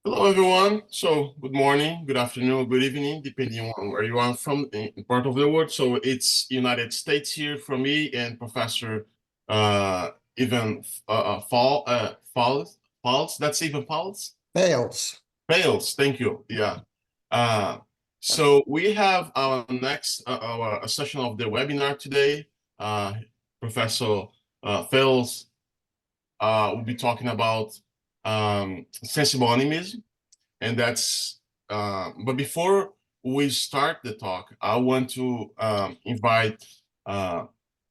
Hello, everyone. So, good morning, good afternoon, good evening, depending on where you are from in part of the world. So, it's United States here for me and Professor Ivan Fales. That's Ivan Fales? Fales. Fales, thank you. Yeah. Uh, so, we have our next our session of the webinar today. Professor Fales will be talking about sensible animism. And that's, but before we start the talk, I want to invite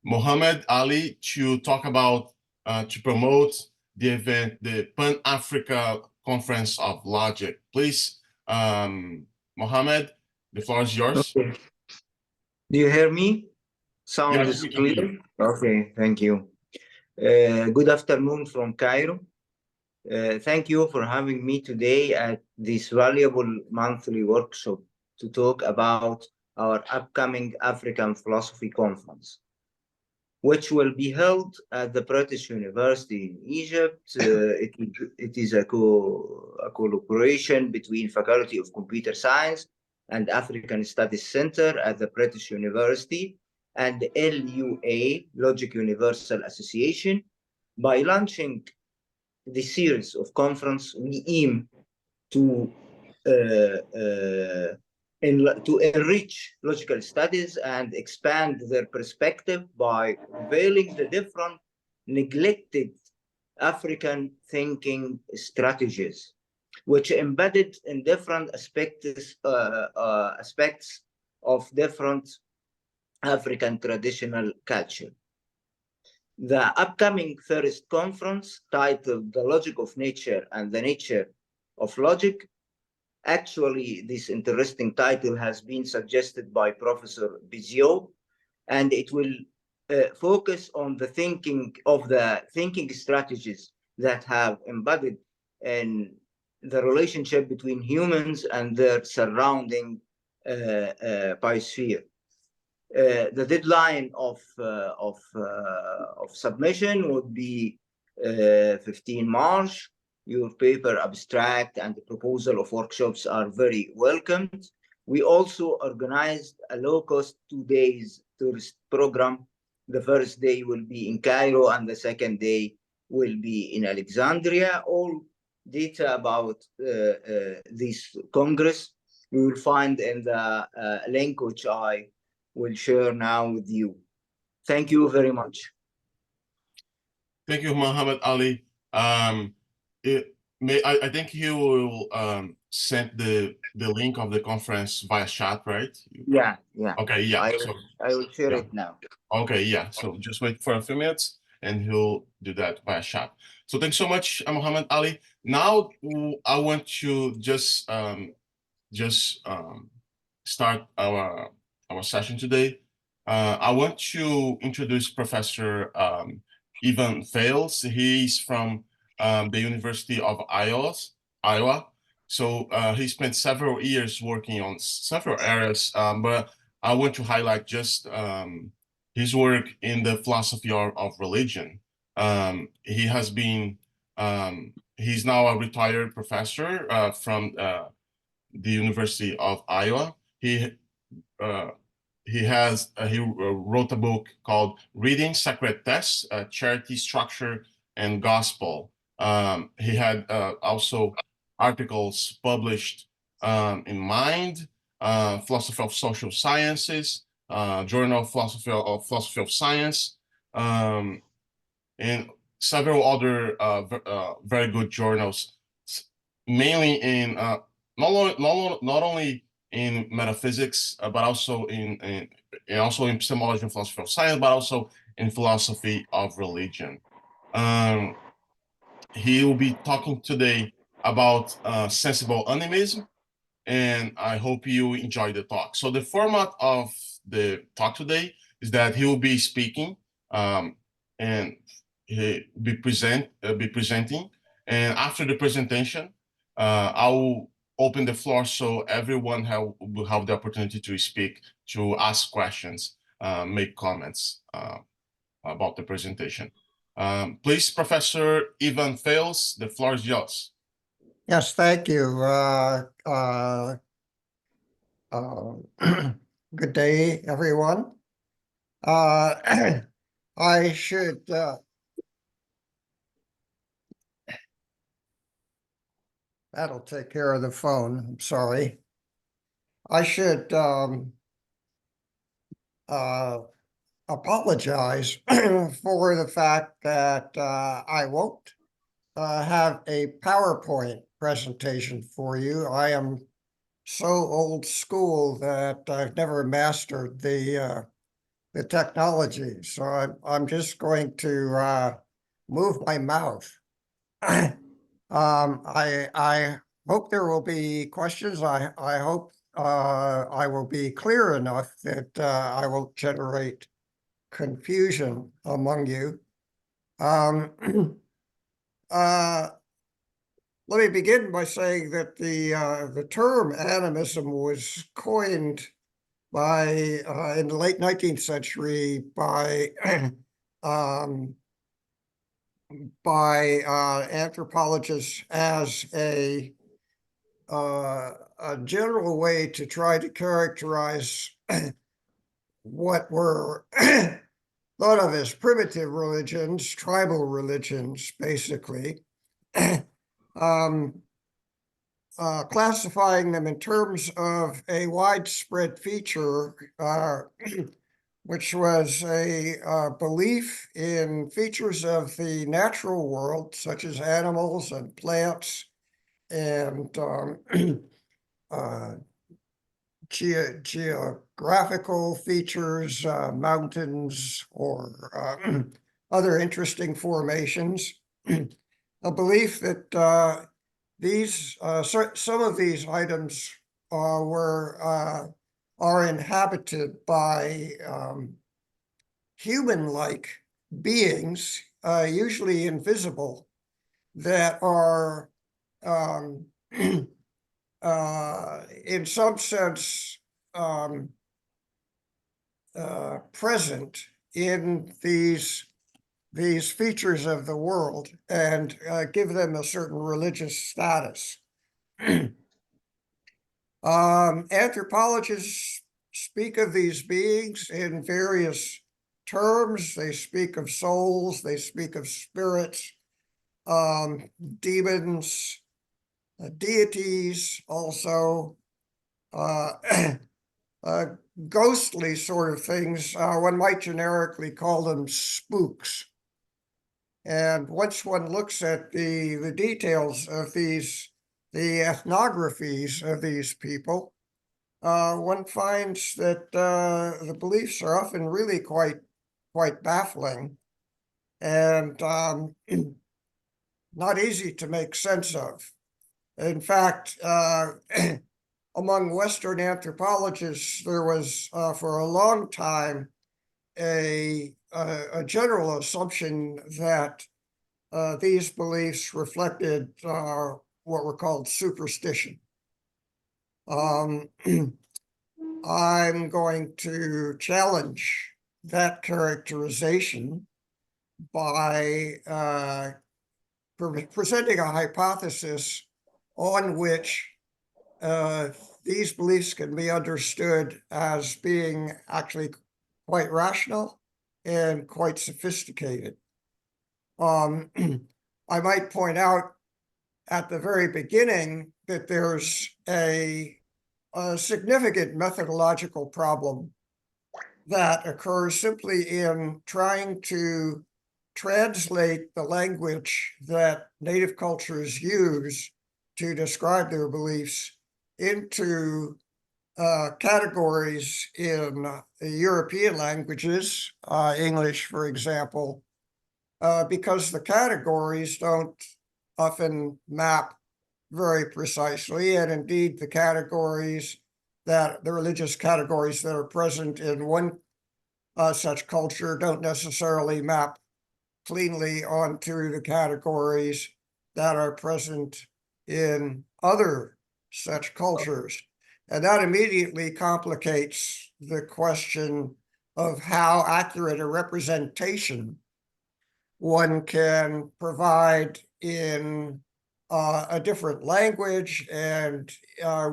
Mohammed Ali to talk about, to promote the event, the Pan-Africa Conference of Logic. Please, Mohammed, the floor is yours. Okay. Do you hear me? Sound Yes, is we can hear you. clear? Okay, thank you. Good afternoon from Cairo. Thank you for having me today at this valuable monthly workshop to talk about our upcoming African Philosophy Conference, which will be held at the British University in Egypt. It is a collaboration between Faculty of Computer Science and African Studies Center at the British University and LUA, Logic Universal Association. By launching the series of conference, we aim to to enrich logical studies and expand their perspective by revealing the different neglected African thinking strategies, which embedded in different aspects of different African traditional culture. The upcoming first conference, titled The Logic of Nature and the Nature of Logic. Actually, this interesting title has been suggested by Professor Bizio, and it will focus on the thinking strategies that have embodied in the relationship between humans and their surrounding biosphere. The deadline of submission would be 15 March. Your paper, abstract, and the proposal of workshops are very welcomed. We also organized a low-cost 2 days tourist program. The first day will be in Cairo, and the second day will be in Alexandria. All data about this Congress you will find in the link which I will share now with you. Thank you very much. Thank you, Muhammad Ali. I think he will send the link of the conference via chat, right? Yeah. Okay, yeah. I will share it now. Okay, yeah. So just wait for a few minutes and he'll do that via chat. So thanks so much, Muhammad Ali. Now I want to just start our session today. I want to introduce Professor Ivan Fales. He's from the University of Iowa. So he spent several years working on several areas, but I want to highlight just his work in the philosophy of religion. He has been, he's now a retired professor from the University of Iowa. He wrote a book called Reading Sacred Texts, Charity, Structure, and Gospel. He had also articles published in Mind, Philosophy of Social Sciences, Journal of Philosophy of Science, and several other very good journals, mainly in not only in metaphysics, but also in epistemology and philosophy of science, but also in philosophy of religion. He will be talking today about sensible animism, and I hope you enjoy the talk. So the format of the talk today is that he will be speaking, and he be presenting, and after the presentation, I will open the floor so everyone will have the opportunity to speak, to ask questions, make comments about the presentation. Please, Professor Ivan Fales, the floor is yours. Yes, thank you. Good day, everyone. I should that'll take care of the phone. I'm sorry. I should apologize for the fact that I won't have a PowerPoint presentation for you. I am so old school that I've never mastered the technology. So I'm just going to move my mouth. I hope there will be questions. I hope I will be clear enough that I will generate confusion among you. Uh, Let me begin by saying that the term animism was coined by in the late 19th century by anthropologists as a general way to try to characterize what were thought of as primitive religions, tribal religions, basically, classifying them in terms of a widespread feature, which was a belief in features of the natural world, such as animals and plants and geographical features, mountains, or other interesting formations. A belief that some of these items are inhabited by human-like beings, usually invisible, that are in some sense present in these features of the world and give them a certain religious status. Anthropologists speak of these beings in various terms. They speak of souls, they speak of spirits, demons, deities, also ghostly sort of things. One might generically call them spooks. And once one looks at the details of the ethnographies of these people, one finds that the beliefs are often really quite baffling and not easy to make sense of. In fact, among Western anthropologists, there was for a long time a general assumption that these beliefs reflected what were called superstition. I'm going to challenge that characterization by presenting a hypothesis on which these beliefs can be understood as being actually quite rational and quite sophisticated. I might point out at the very beginning that there's a significant methodological problem that occurs simply in trying to translate the language that native cultures use to describe their beliefs into categories in European languages, English, for example, because the categories don't often map very precisely, and indeed the religious categories that are present in one such culture don't necessarily map cleanly onto the categories that are present in other such cultures. And that immediately complicates the question of how accurate a representation one can provide in a different language and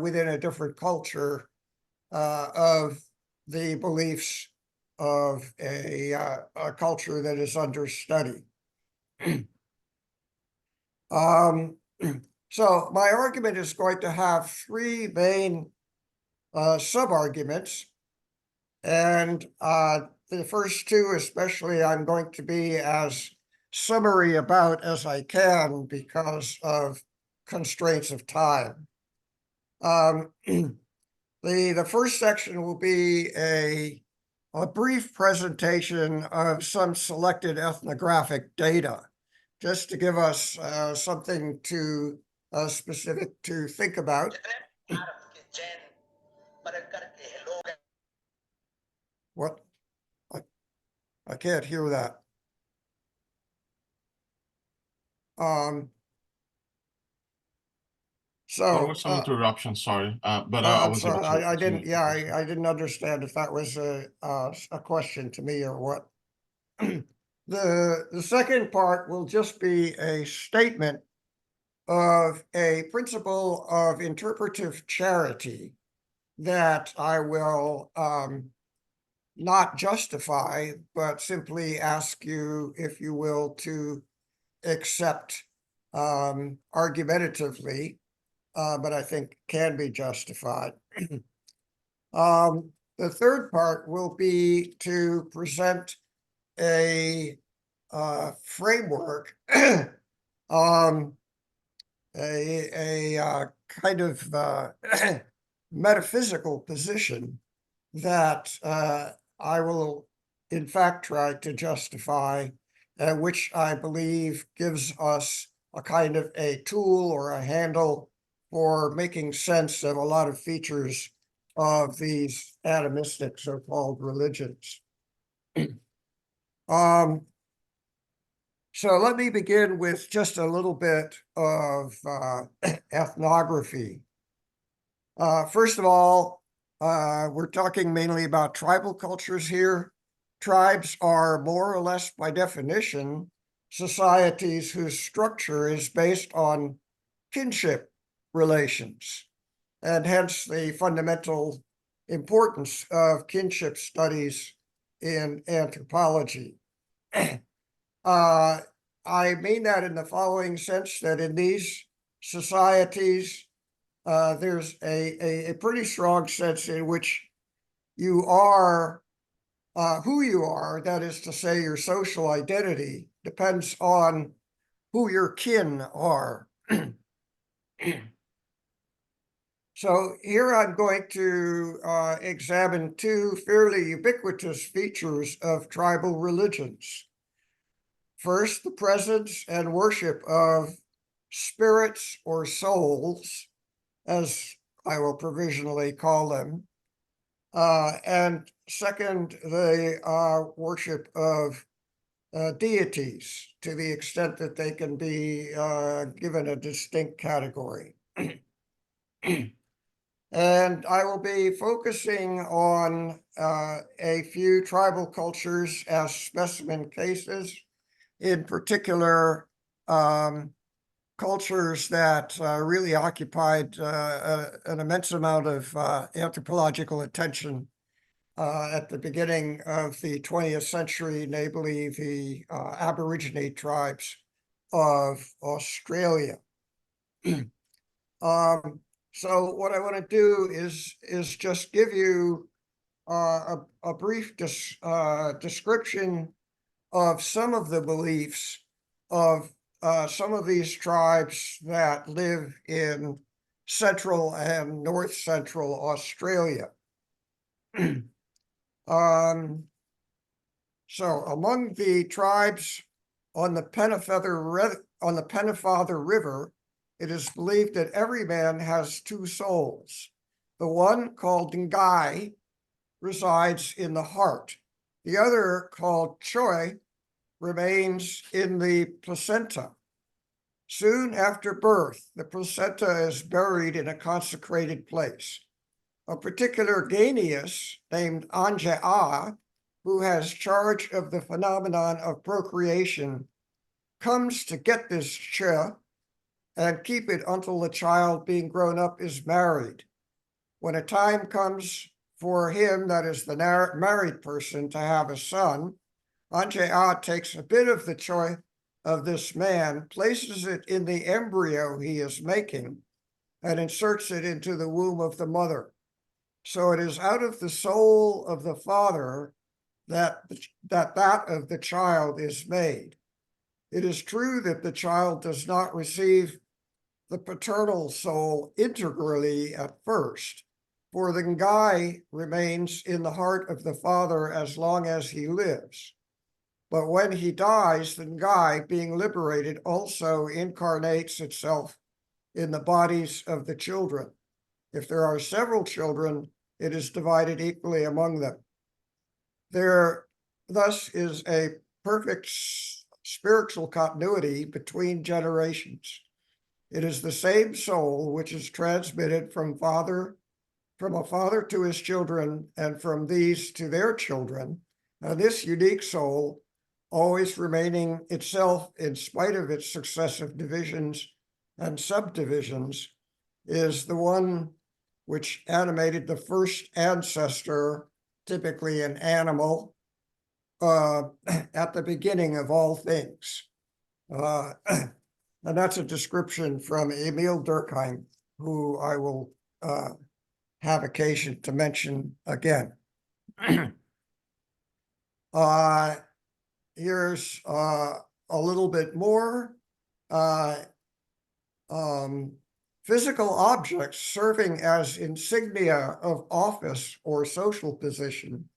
within a different culture of the beliefs of a culture that is under study. So my argument is going to have three main sub-arguments, and the first two especially I'm going to be as summary about as I can because of constraints of time. The first section will be a brief presentation of some selected ethnographic data, just to give us something to specific to think about. What? I can't hear that. There was some interruption, sorry, but I I'm was sorry, able to I didn't. continue. Yeah, I didn't understand if that was a question to me or what. The second part will just be a statement of a principle of interpretive charity that I will not justify, but simply ask you, if you will, to accept argumentatively, but I think can be justified. The third part will be to present a framework, a kind of metaphysical position that I will, in fact, try to justify, which I believe gives us a kind of a tool or a handle for making sense of a lot of features of these animistic so-called religions. So let me begin with just a little bit of ethnography. First of all, we're talking mainly about tribal cultures here. Tribes are more or less, by definition, societies whose structure is based on kinship relations, and hence the fundamental importance of kinship studies in anthropology. I mean that in the following sense, that in these societies, there's a pretty strong sense in which you are who you are, that is to say, your social identity depends on who your kin are. So here I'm going to examine two fairly ubiquitous features of tribal religions. First, the presence and worship of spirits or souls, as I will provisionally call them. And second, the worship of deities, to the extent that they can be given a distinct category. And I will be focusing on a few tribal cultures as specimen cases, in particular cultures that really occupied an immense amount of anthropological attention at the beginning of the 20th century, namely the Aborigine tribes of Australia. So what I want to do is just give you a brief description of some of the beliefs of some of these tribes that live in central and north central Australia. So among the tribes on the Pennefather River, it is believed that every man has two souls. The one, called Ngai, resides in the heart. The other, called Choi, remains in the placenta. Soon after birth, the placenta is buried in a consecrated place. A particular Genius named Anja, who has charge of the phenomenon of procreation, comes to get this Che and keep it until the child being grown up is married. When a time comes for him, that is the married person, to have a son, Anja takes a bit of the choice of this man, places it in the embryo he is making, and inserts it into the womb of the mother. So it is out of the soul of the father that of the child is made. It is true that the child does not receive the paternal soul integrally at first, for the Ngai remains in the heart of the father as long as he lives. But when he dies, the Ngai, being liberated, also incarnates itself in the bodies of the children. If there are several children, it is divided equally among them. There thus is a perfect spiritual continuity between generations. It is the same soul which is transmitted from a father to his children, and from these to their children. And this unique soul, always remaining itself in spite of its successive divisions and subdivisions, is the one which animated the first ancestor, typically an animal, at the beginning of all things. And that's a description from Emil Durkheim, who I will have occasion to mention again. Here's a little bit more. Physical objects serving as insignia of office or social position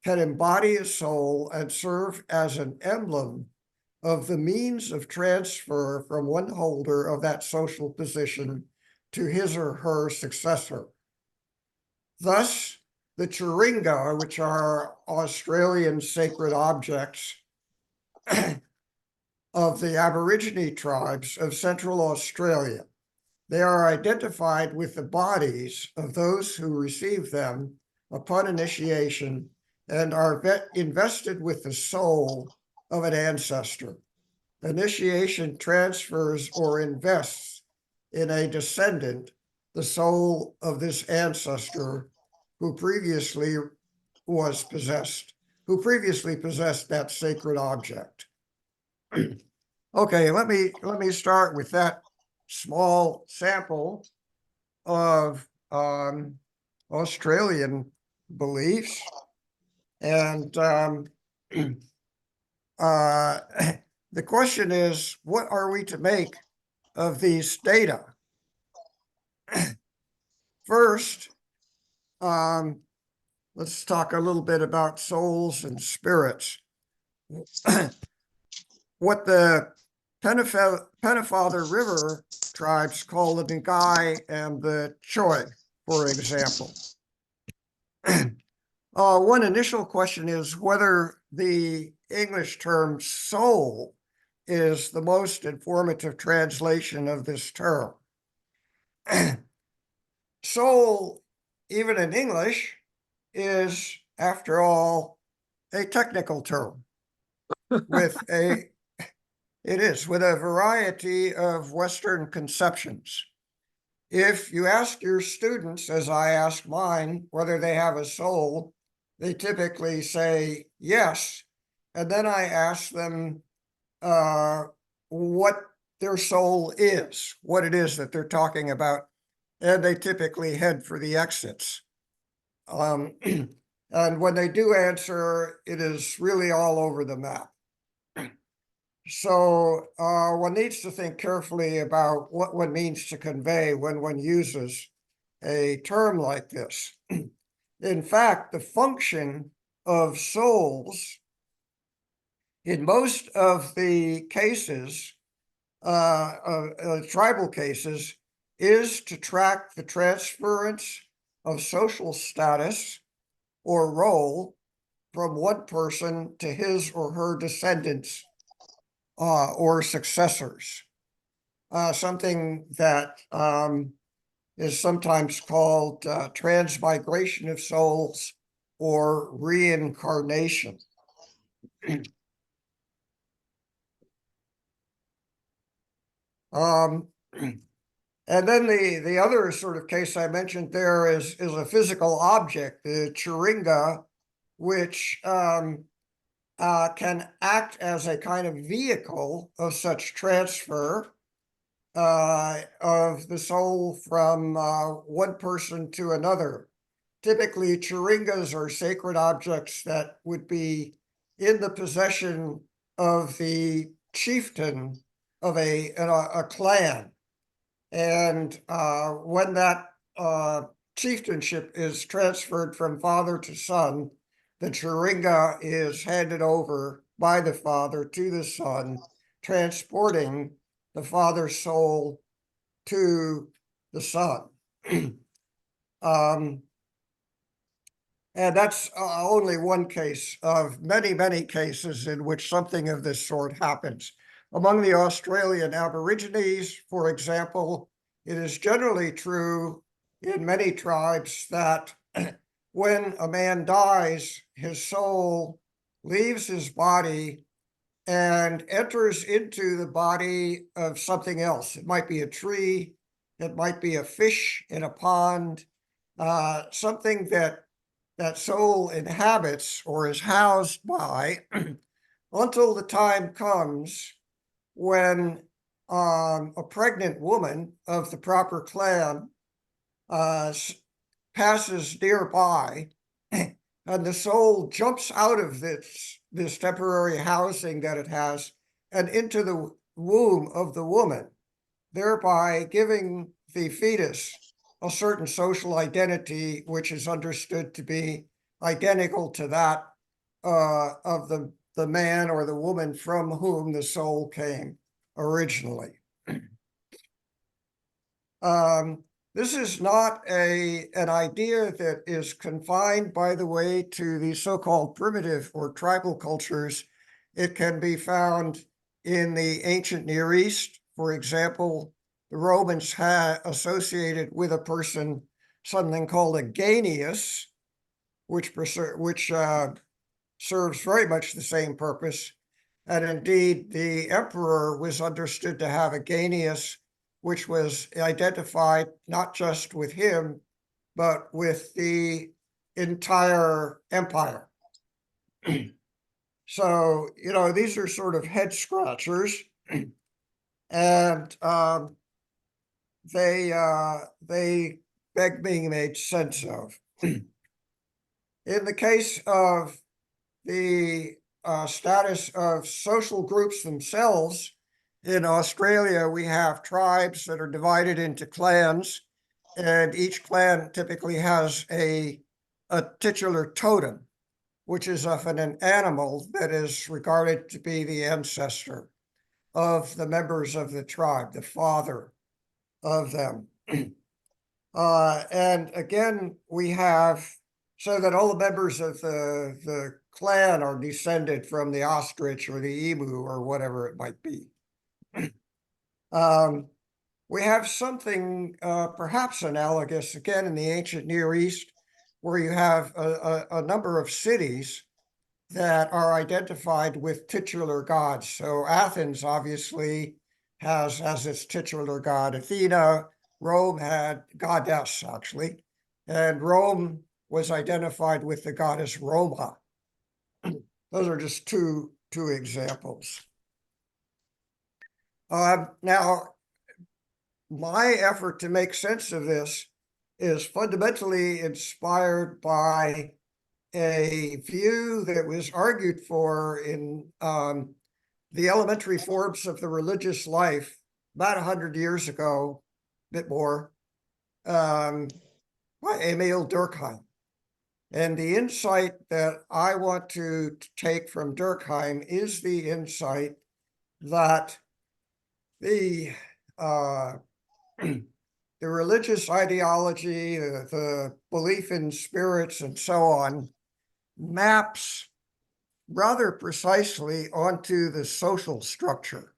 can embody a soul and serve as an emblem of the means of transfer from one holder of that social position to his or her successor. Thus, the Chiringa, which are Australian sacred objects of the Aborigine tribes of Central Australia, they are identified with the bodies of those who receive them upon initiation and are invested with the soul of an ancestor. Initiation transfers or invests in a descendant the soul of this ancestor who previously possessed that sacred object. Okay, let me start with that small sample of Australian beliefs. And the question is, what are we to make of these data? First, let's talk a little bit about souls and spirits. What the Pennefather River tribes call the Ngai and the Choi, for example. One initial question is whether the English term soul is the most informative translation of this term. Soul, even in English, is, after all, a technical term with a variety of Western conceptions. If you ask your students, as I ask mine, whether they have a soul, they typically say yes. And then I ask them what their soul is, what it is that they're talking about. And they typically head for the exits. And when they do answer, it is really all over the map. So one needs to think carefully about what one means to convey when one uses a term like this. In fact, the function of souls in most of the cases, tribal cases, is to track the transference of social status or role from one person to his or her descendants or successors. Something that is sometimes called transmigration of souls or reincarnation. And then the other sort of case I mentioned there is a physical object, the chiringa, which can act as a kind of vehicle of such transfer of the soul from one person to another. Typically, chiringas are sacred objects that would be in the possession of the chieftain of a clan. And when that chieftainship is transferred from father to son, the chiringa is handed over by the father to the son, transporting the father's soul to the son. And that's only one case of many, many cases in which something of this sort happens. Among the Australian Aborigines, for example, it is generally true in many tribes that when a man dies, his soul leaves his body and enters into the body of something else. It might be a tree, it might be a fish in a pond, something that soul inhabits or is housed by until the time comes when a pregnant woman of the proper clan passes nearby, and the soul jumps out of this temporary housing that it has and into the womb of the woman, thereby giving the fetus a certain social identity, which is understood to be identical to that of the man or the woman from whom the soul came originally. This is not an idea that is confined, by the way, to the so-called primitive or tribal cultures. It can be found in the ancient Near East. For example, the Romans had associated with a person something called a genius, which serves very much the same purpose. And indeed, the emperor was understood to have a genius, which was identified not just with him, but with the entire empire. So, these are sort of head scratchers. And they beg being made sense of. In the case of the status of social groups themselves, in Australia, we have tribes that are divided into clans, and each clan typically has a titular totem, which is often an animal that is regarded to be the ancestor of the members of the tribe, the father of them. And again, we have, so that all the members of the clan are descended from the ostrich or the emu or whatever it might be. We have something perhaps analogous, again, in the ancient Near East, where you have a number of cities that are identified with titular gods. So Athens obviously has its titular god Athena. Rome had goddess, actually, and Rome was identified with the goddess Roma. Those are just two examples. Now, my effort to make sense of this is fundamentally inspired by a view that was argued for in the elementary forms of the religious life about 100 years ago, a bit more, by Emil Durkheim. And the insight that I want to take from Durkheim is the insight that the religious ideology, the belief in spirits and so on, maps rather precisely onto the social structure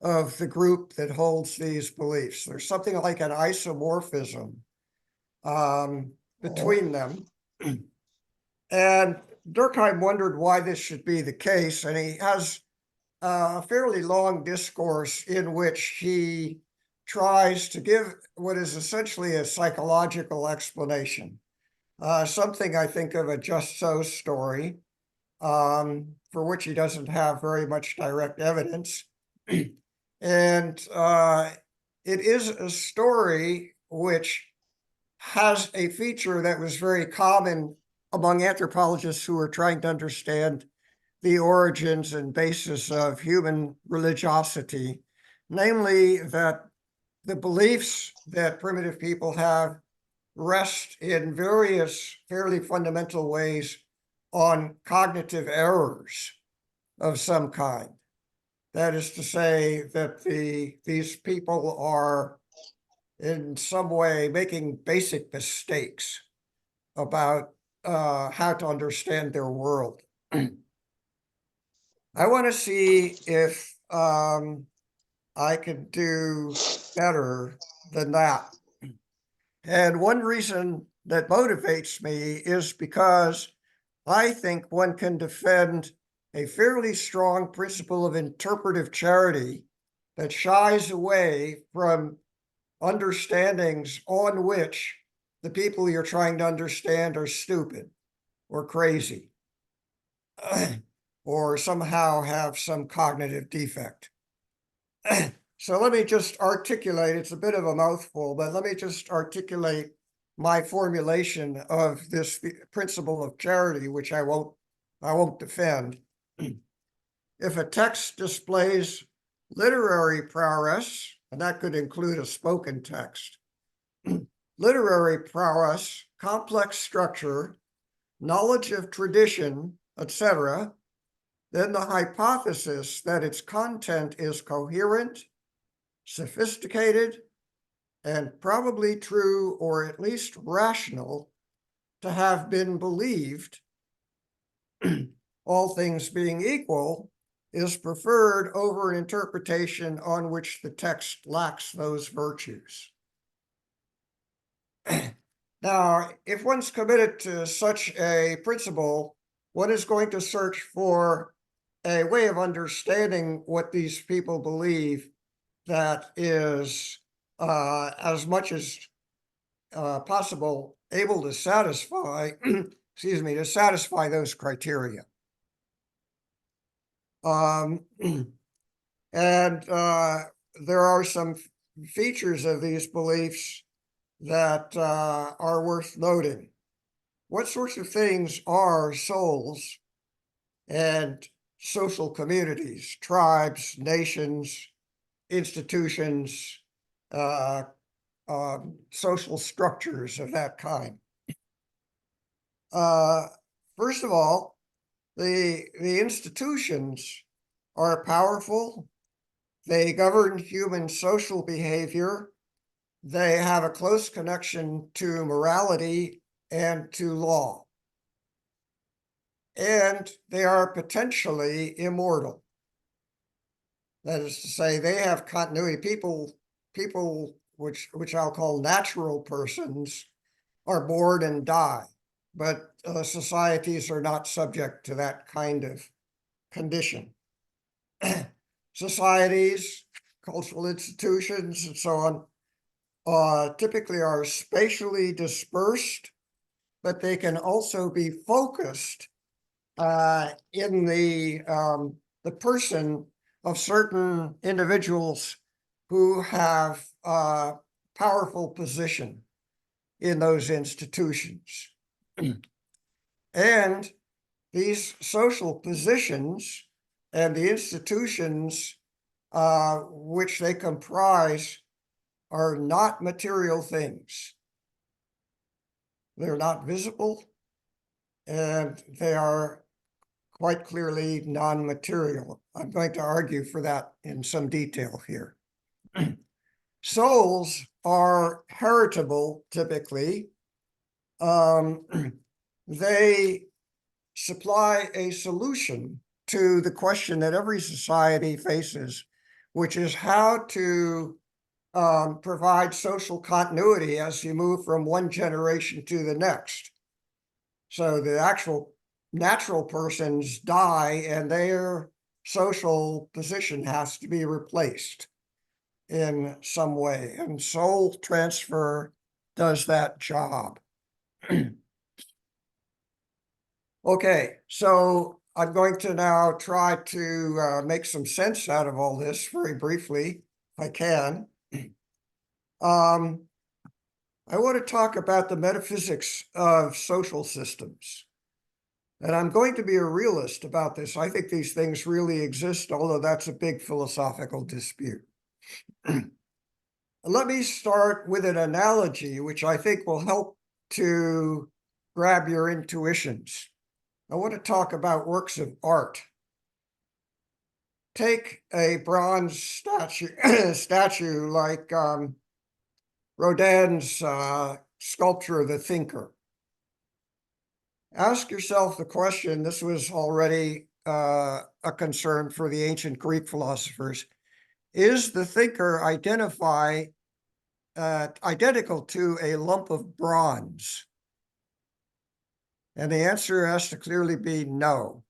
of the group that holds these beliefs. There's something like an isomorphism between them. And Durkheim wondered why this should be the case, and he has a fairly long discourse in which he tries to give what is essentially a psychological explanation, something I think of a Just So story, for which he doesn't have very much direct evidence. And it is a story which has a feature that was very common among anthropologists who are trying to understand the origins and basis of human religiosity, namely that the beliefs that primitive people have rest in various fairly fundamental ways on cognitive errors of some kind. That is to say that these people are in some way making basic mistakes about how to understand their world. I want to see if I can do better than that. And one reason that motivates me is because I think one can defend a fairly strong principle of interpretive charity that shies away from understandings on which the people you're trying to understand are stupid or crazy or somehow have some cognitive defect. So let me just articulate, it's a bit of a mouthful, but let me just articulate my formulation of this principle of charity, which I won't defend. If a text displays literary prowess, and that could include a spoken text, literary prowess, complex structure, knowledge of tradition, etc., then the hypothesis that its content is coherent, sophisticated, and probably true or at least rational to have been believed, all things being equal, is preferred over an interpretation on which the text lacks those virtues. Now, if one's committed to such a principle, one is going to search for a way of understanding what these people believe that is as much as possible able to satisfy, excuse me, to satisfy those criteria. And there are some features of these beliefs that are worth noting. What sorts of things are souls and social communities, tribes, nations, institutions, social structures of that kind? First of all, the institutions are powerful. They govern human social behavior. They have a close connection to morality and to law. And they are potentially immortal. That is to say, they have continuity. People which I'll call natural persons are born and die, but societies are not subject to that kind of condition. Societies, cultural institutions, and so on, typically are spatially dispersed, but they can also be focused in the person of certain individuals who have powerful position in those institutions. And these social positions and the institutions which they comprise are not material things. They're not visible, and they are quite clearly non-material. I'm going to argue for that in some detail here. Souls are heritable, typically. They supply a solution to the question that every society faces, which is how to provide social continuity as you move from one generation to the next. So the actual natural persons die and their social position has to be replaced. in some way, and soul transfer does that job. Okay, so I'm going to now try to make some sense out of all this very briefly, if I can. I want to talk about the metaphysics of social systems. And I'm going to be a realist about this. I think these things really exist, although that's a big philosophical dispute. Let me start with an analogy, which I think will help to grab your intuitions. I want to talk about works of art. Take a bronze statue like Rodin's sculpture, The Thinker. Ask yourself the question, this was already a concern for the ancient Greek philosophers. Is the thinker identical to a lump of bronze? And the answer has to clearly be no,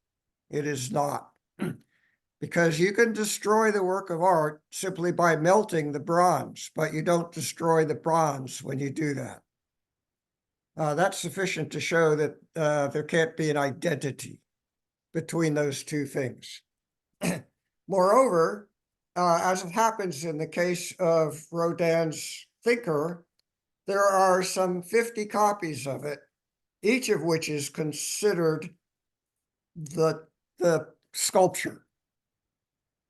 it is not. Because you can destroy the work of art simply by melting the bronze, but you don't destroy the bronze when you do that. That's sufficient to show that there can't be an identity between those two things. Moreover, as it happens in the case of Rodin's Thinker, there are some 50 copies of it, each of which is considered the sculpture.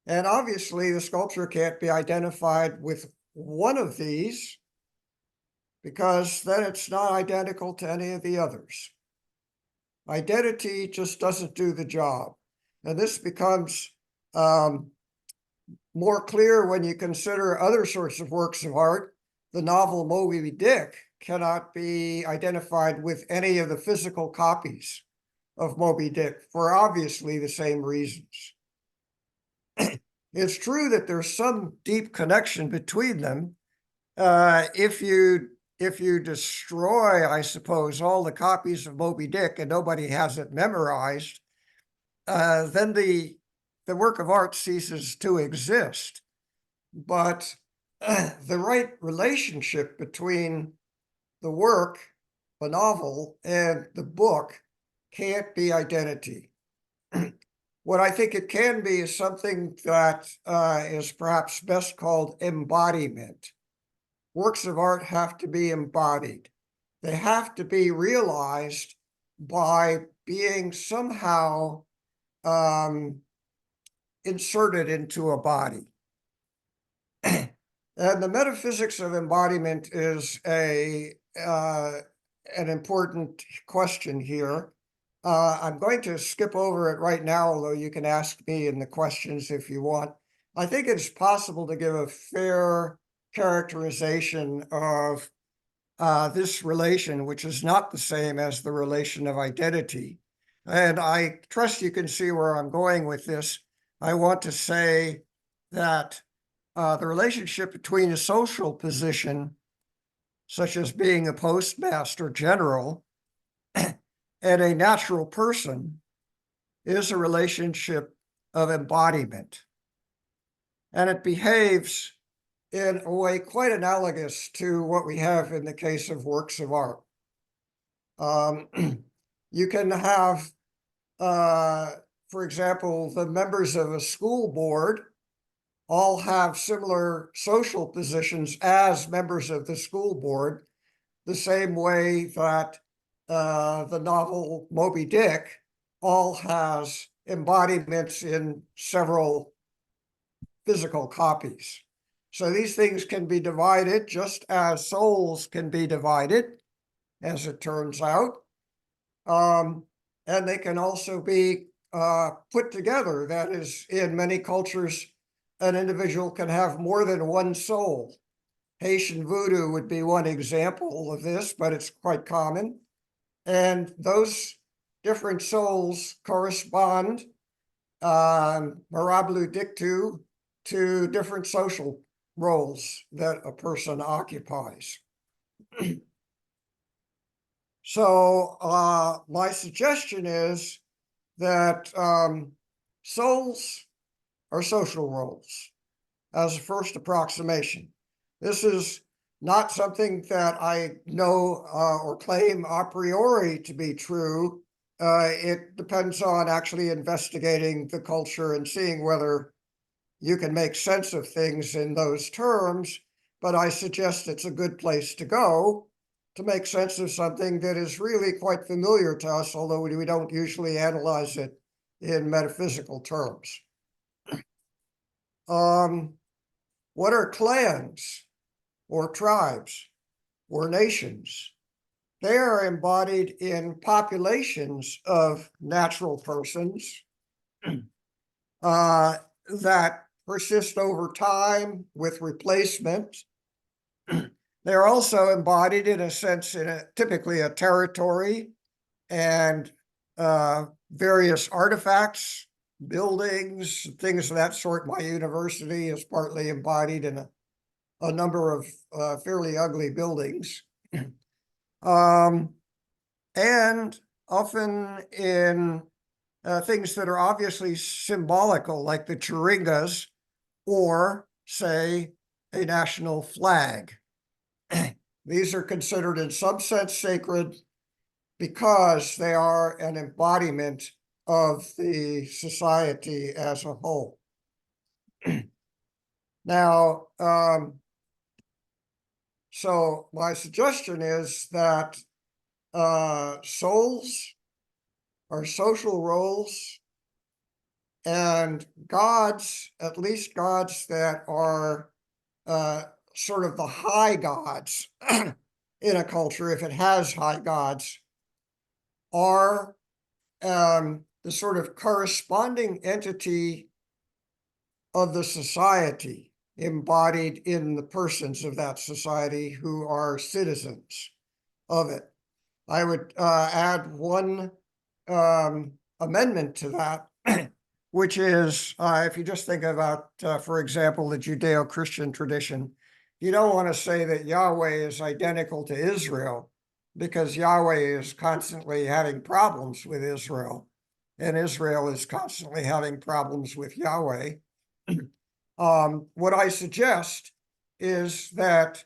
And obviously, the sculpture can't be identified with one of these, because then it's not identical to any of the others. Identity just doesn't do the job. And this becomes more clear when you consider other sorts of works of art. The novel Moby Dick cannot be identified with any of the physical copies of Moby Dick for obviously the same reasons. It's true that there's some deep connection between them. If you destroy, I suppose, all the copies of Moby Dick and nobody has it memorized, then the work of art ceases to exist. But the right relationship between the work, the novel, and the book can't be identity. What I think it can be is something that is perhaps best called embodiment. Works of art have to be embodied. They have to be realized by being somehow inserted into a body. And the metaphysics of embodiment is an important question here. I'm going to skip over it right now, although you can ask me in the questions if you want. I think it's possible to give a fair characterization of this relation, which is not the same as the relation of identity. And I trust you can see where I'm going with this. I want to say that the relationship between a social position, such as being a postmaster general, and a natural person is a relationship of embodiment. And it behaves in a way quite analogous to what we have in the case of works of art. You can have, for example, the members of a school board all have similar social positions as members of the school board, the same way that the novel Moby Dick all has embodiments in several physical copies. So these things can be divided just as souls can be divided, as it turns out. And they can also be put together. That is, in many cultures, an individual can have more than one soul. Haitian voodoo would be one example of this, but it's quite common. And those different souls correspond, mirabile dictu, to different social roles that a person occupies. So my suggestion is that souls are social roles. as a first approximation. This is not something that I know or claim a priori to be true. It depends on actually investigating the culture and seeing whether you can make sense of things in those terms, but I suggest it's a good place to go to make sense of something that is really quite familiar to us, although we don't usually analyze it in metaphysical terms. What are clans or tribes or nations? They are embodied in populations of natural persons that persist over time with replacement. They're also embodied in a sense in typically a territory and various artifacts, buildings, things of that sort. My university is partly embodied in a number of fairly ugly buildings. And often in things that are obviously symbolical, like the chiringas, or, say, a national flag. These are considered in some sense sacred because they are an embodiment of the society as a whole. Now, so my suggestion is that souls are social roles, and gods, at least gods that are sort of the high gods in a culture, if it has high gods, are the sort of corresponding entity of the society embodied in the persons of that society who are citizens of it. I would add one amendment to that, which is if you just think about, for example, the Judeo-Christian tradition, you don't want to say that Yahweh is identical to Israel, because Yahweh is constantly having problems with Israel, and Israel is constantly having problems with Yahweh. What I suggest is that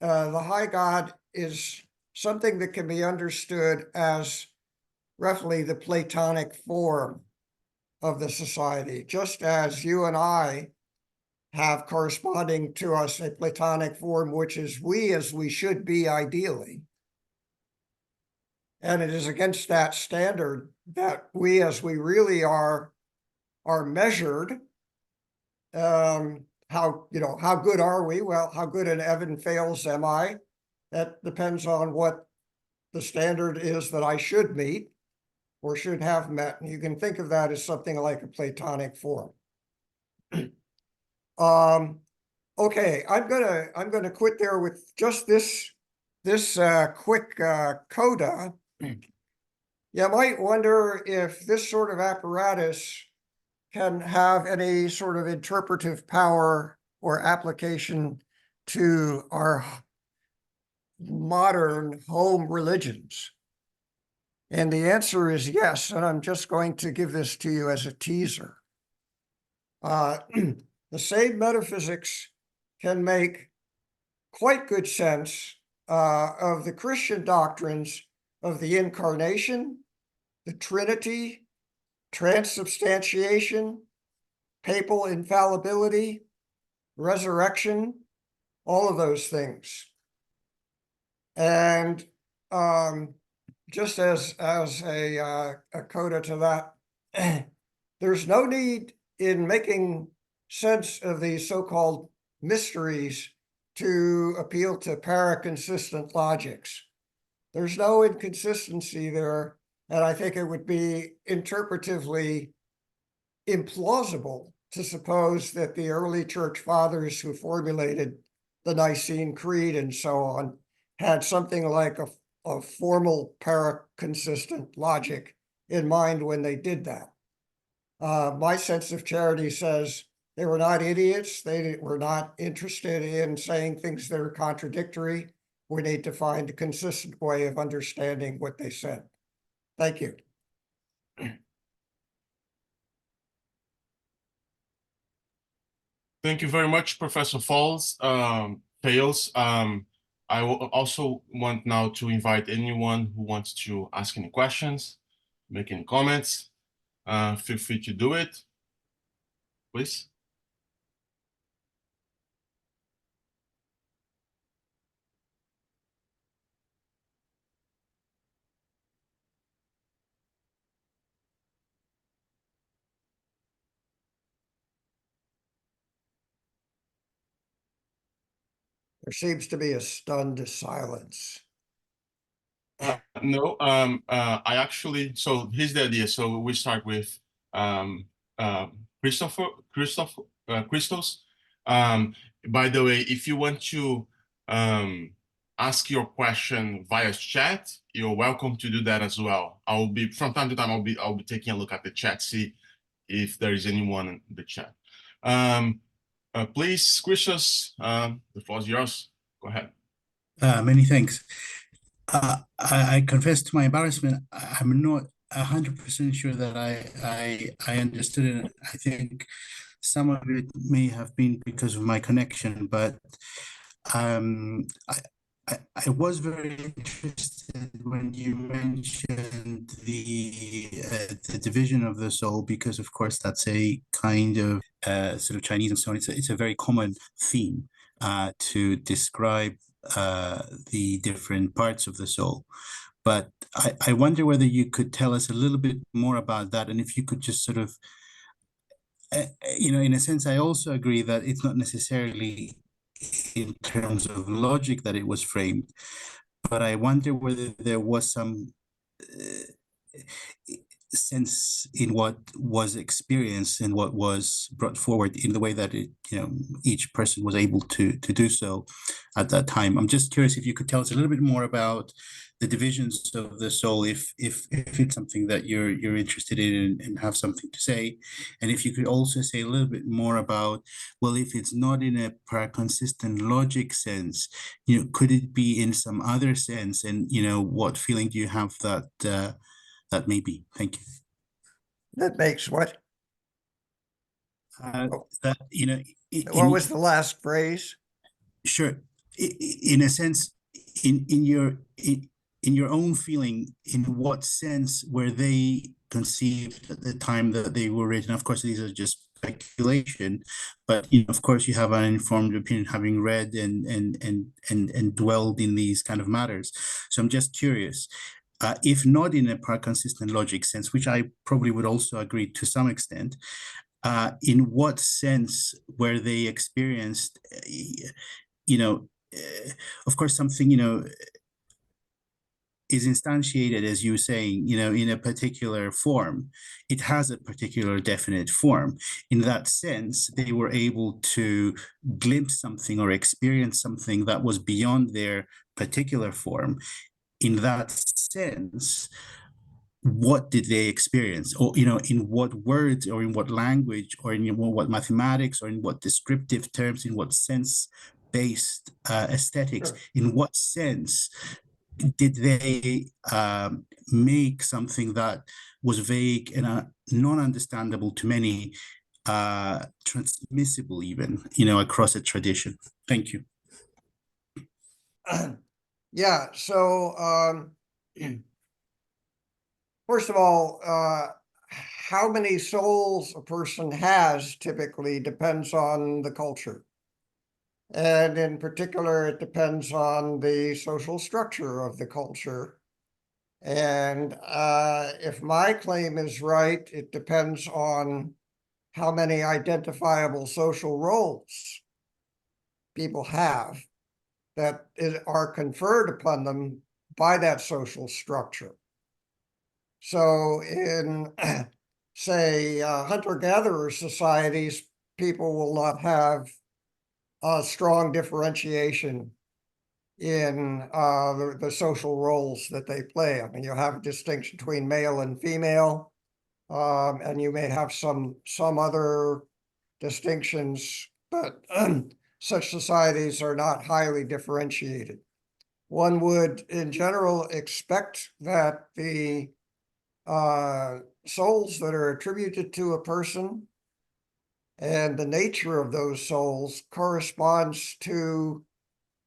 the high God is something that can be understood as roughly the Platonic form of the society, just as you and I have corresponding to us a Platonic form, which is we as we should be ideally. And it is against that standard that we as we really are measured. How good are we? Well, how good an Evan Fales am I? That depends on what the standard is that I should meet or should have met. And you can think of that as something like a Platonic form. Okay, I'm gonna quit there with just this quick coda. You might wonder if this sort of apparatus can have any sort of interpretive power or application to our modern home religions. And the answer is yes, and I'm just going to give this to you as a teaser. The same metaphysics can make quite good sense of the Christian doctrines of the Incarnation, the Trinity, transubstantiation, papal infallibility, resurrection, all of those things. And just as a coda to that, there's no need in making sense of these so-called mysteries to appeal to paraconsistent logics. There's no inconsistency there, and I think it would be interpretively implausible to suppose that the early church fathers who formulated the Nicene Creed and so on had something like a formal paraconsistent logic in mind when they did that. My sense of charity says they were not idiots. They were not interested in saying things that are contradictory. We need to find a consistent way of understanding what they said. Thank you. Thank you very much, Professor Fales. I will also want now to invite anyone who wants to ask any questions, make any comments. Feel free to do it, please. There seems to be a stunned silence. No, I actually, so here's the idea. So we start with Christos. By the way, if you want to ask your question via chat, you're welcome to do that as well. I'll be, from time to time, I'll be taking a look at the chat, see if there is anyone in the chat. Please, Christos, the floor is yours. Go ahead. Many thanks. I confess to my embarrassment, I'm not 100% sure that I understood it. I think some of it may have been because of my connection, but I was very interested when you mentioned the division of the soul, because of course that's a kind of sort of Chinese and so on. It's a very common theme to describe the different parts of the soul. But I wonder whether you could tell us a little bit more about that, and if you could just sort of, in a sense, I also agree that it's not necessarily in terms of logic that it was framed, but I wonder whether there was some sense in what was experienced and what was brought forward in the way that each person was able to do so at that time. I'm just curious if you could tell us a little bit more about the divisions of the soul, if it's something that you're interested in and have something to say, and if you could also say a little bit more about, well, if it's not in a paraconsistent logic sense, could it be in some other sense, and what feeling do you have that that may be? Thank you. That makes what? That what was the last phrase? Sure. In a sense, in your own feeling, in what sense were they conceived at the time that they were written? Of course, these are just speculation, but of course, you have an informed opinion, having read and dwelled in these kind of matters. So I'm just curious, if not in a paraconsistent logic sense, which I probably would also agree to some extent, in what sense were they experienced? Of course, something is instantiated, as you were saying, in a particular form. It has a particular definite form. In that sense, they were able to glimpse something or experience something that was beyond their particular form. In that sense, what did they experience? Or, in what words, or in what language, or in what mathematics, or in what descriptive terms, in what sense-based aesthetics, Sure. in what sense did they make something that was vague and non-understandable to many transmissible even, across a tradition? Thank you. Yeah, so first of all, how many souls a person has typically depends on the culture. And in particular, it depends on the social structure of the culture. And if my claim is right, it depends on how many identifiable social roles people have that are conferred upon them by that social structure. So in, say, hunter-gatherer societies, people will not have a strong differentiation in the social roles that they play. I mean, you'll have a distinction between male and female, and you may have some other distinctions, but such societies are not highly differentiated. One would, in general, expect that the souls that are attributed to a person And the nature of those souls corresponds to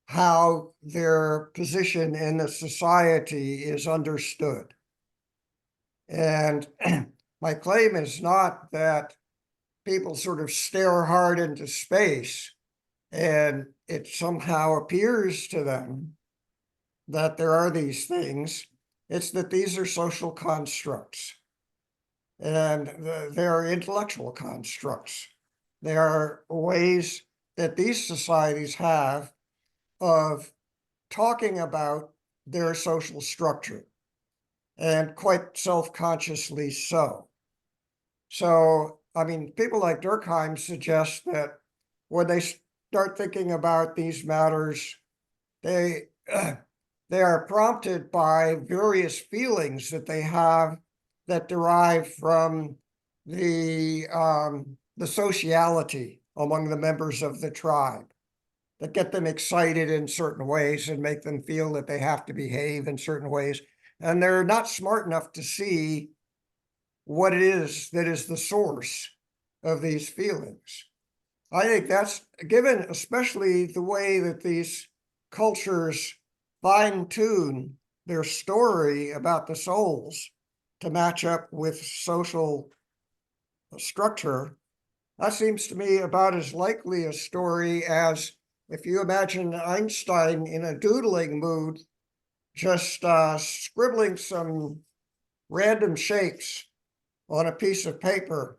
how their position in the society is understood. And my claim is not that people sort of stare hard into space and it somehow appears to them that there are these things. It's that these are social constructs and they are intellectual constructs. They are ways that these societies have of talking about their social structure, and quite self-consciously so. So, I mean, people like Durkheim suggest that when they start thinking about these matters, they they are prompted by various feelings that they have that derive from the sociality among the members of the tribe, that get them excited in certain ways and make them feel that they have to behave in certain ways. And they're not smart enough to see what it is that is the source of these feelings. I think that's given, especially the way that these cultures fine-tune their story about the souls to match up with social structure. That seems to me about as likely a story as if you imagine Einstein in a doodling mood, just scribbling some random shapes on a piece of paper.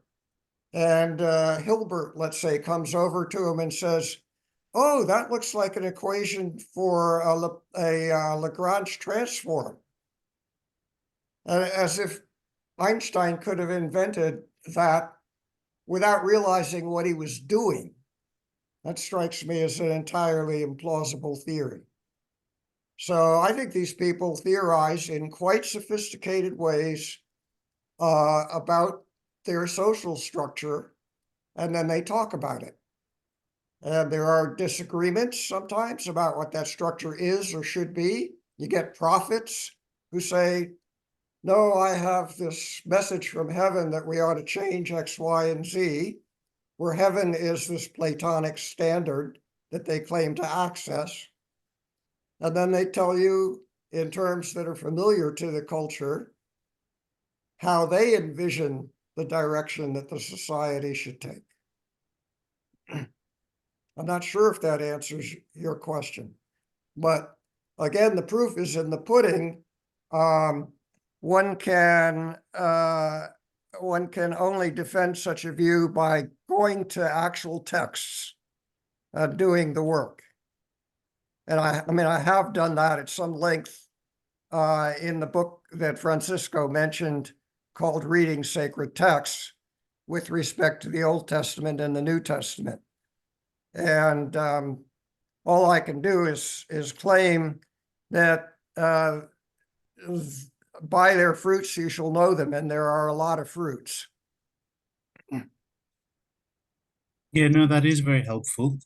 And Hilbert, let's say, comes over to him and says, "Oh, that looks like an equation for a Lagrange transform." As if Einstein could have invented that without realizing what he was doing. That strikes me as an entirely implausible theory. So I think these people theorize in quite sophisticated ways about their social structure, and then they talk about it. And there are disagreements sometimes about what that structure is or should be. You get prophets who say, "No, I have this message from heaven that we ought to change X, Y, and Z," where heaven is this Platonic standard that they claim to access. And then they tell you in terms that are familiar to the culture how they envision the direction that the society should take. I'm not sure if that answers your question, but again, the proof is in the pudding. One can only defend such a view by going to actual texts, doing the work. And I mean, I have done that at some length in the book that Francisco mentioned called Reading Sacred Texts with respect to the Old Testament and the New Testament. And all I can do is claim that by their fruits you shall know them, and there are a lot of fruits. Yeah, no, that is very helpful.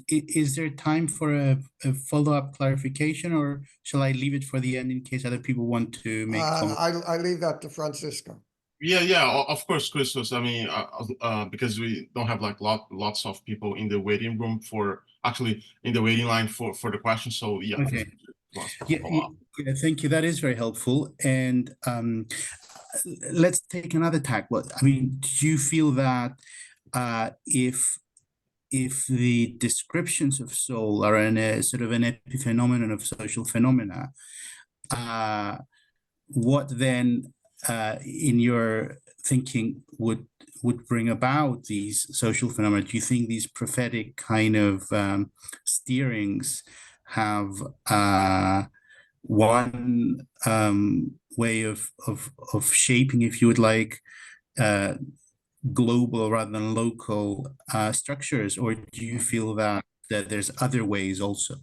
Is there time for a follow-up clarification, or shall I leave it for the end in case other people want to make comments? I leave that to Francisco. Yeah, of course, Christos. I mean, because we don't have like lots of people in the waiting room in the waiting line for the question. So yeah. Okay. Yeah, thank you. That is very helpful. And let's take another tack. Well, I mean, do you feel that if the descriptions of soul are a sort of an epiphenomenon of social phenomena, what then, in your thinking, would bring about these social phenomena? Do you think these prophetic kind of steerings have one way of shaping, if you would like, global rather than local structures, or do you feel that there's other ways also?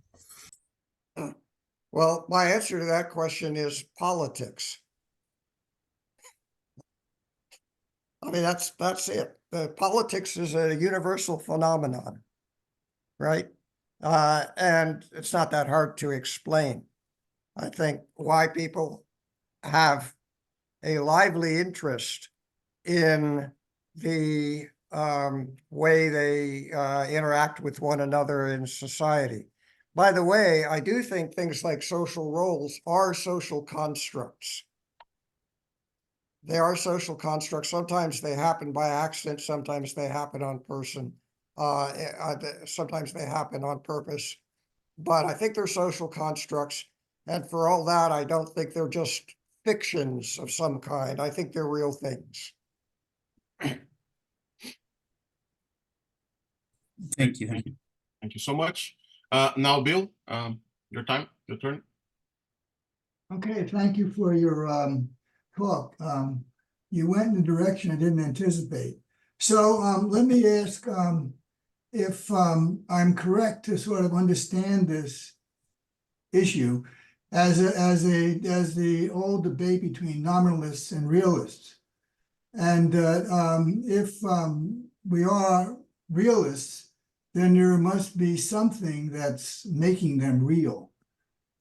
Well, my answer to that question is politics. I mean, that's it. Politics is a universal phenomenon, right? And it's not that hard to explain. I think why people have a lively interest in the way they interact with one another in society. By the way, I do think things like social roles are social constructs. They are social constructs. Sometimes they happen by accident. Sometimes they happen on sometimes they happen on purpose. But I think they're social constructs. And for all that, I don't think they're just fictions of some kind. I think they're real things. Thank you. Thank you so much. Now, Bill, your turn. Okay, thank you for your talk. You went in a direction I didn't anticipate. So let me ask if I'm correct to sort of understand this issue as the old debate between nominalists and realists. And if we are realists, then there must be something that's making them real.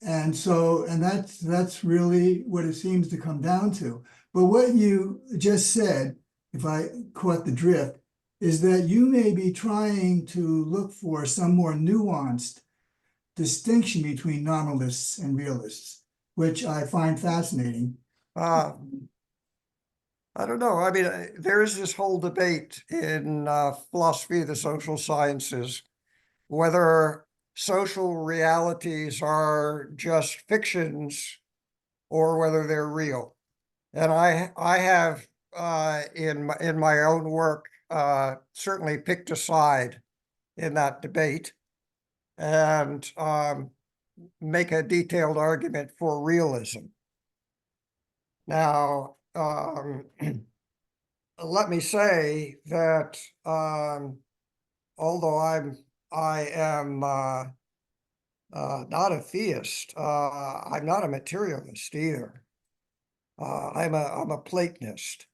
And so, and that's really what it seems to come down to. But what you just said, if I caught the drift, is that you may be trying to look for some more nuanced distinction between nominalists and realists, which I find fascinating. I don't know. I mean, there is this whole debate in philosophy of the social sciences, whether social realities are just fictions or whether they're real. And I have in my own work certainly picked a side in that debate and make a detailed argument for realism. Now, let me say that although I am not a theist, I'm not a materialist either. I'm a Platonist.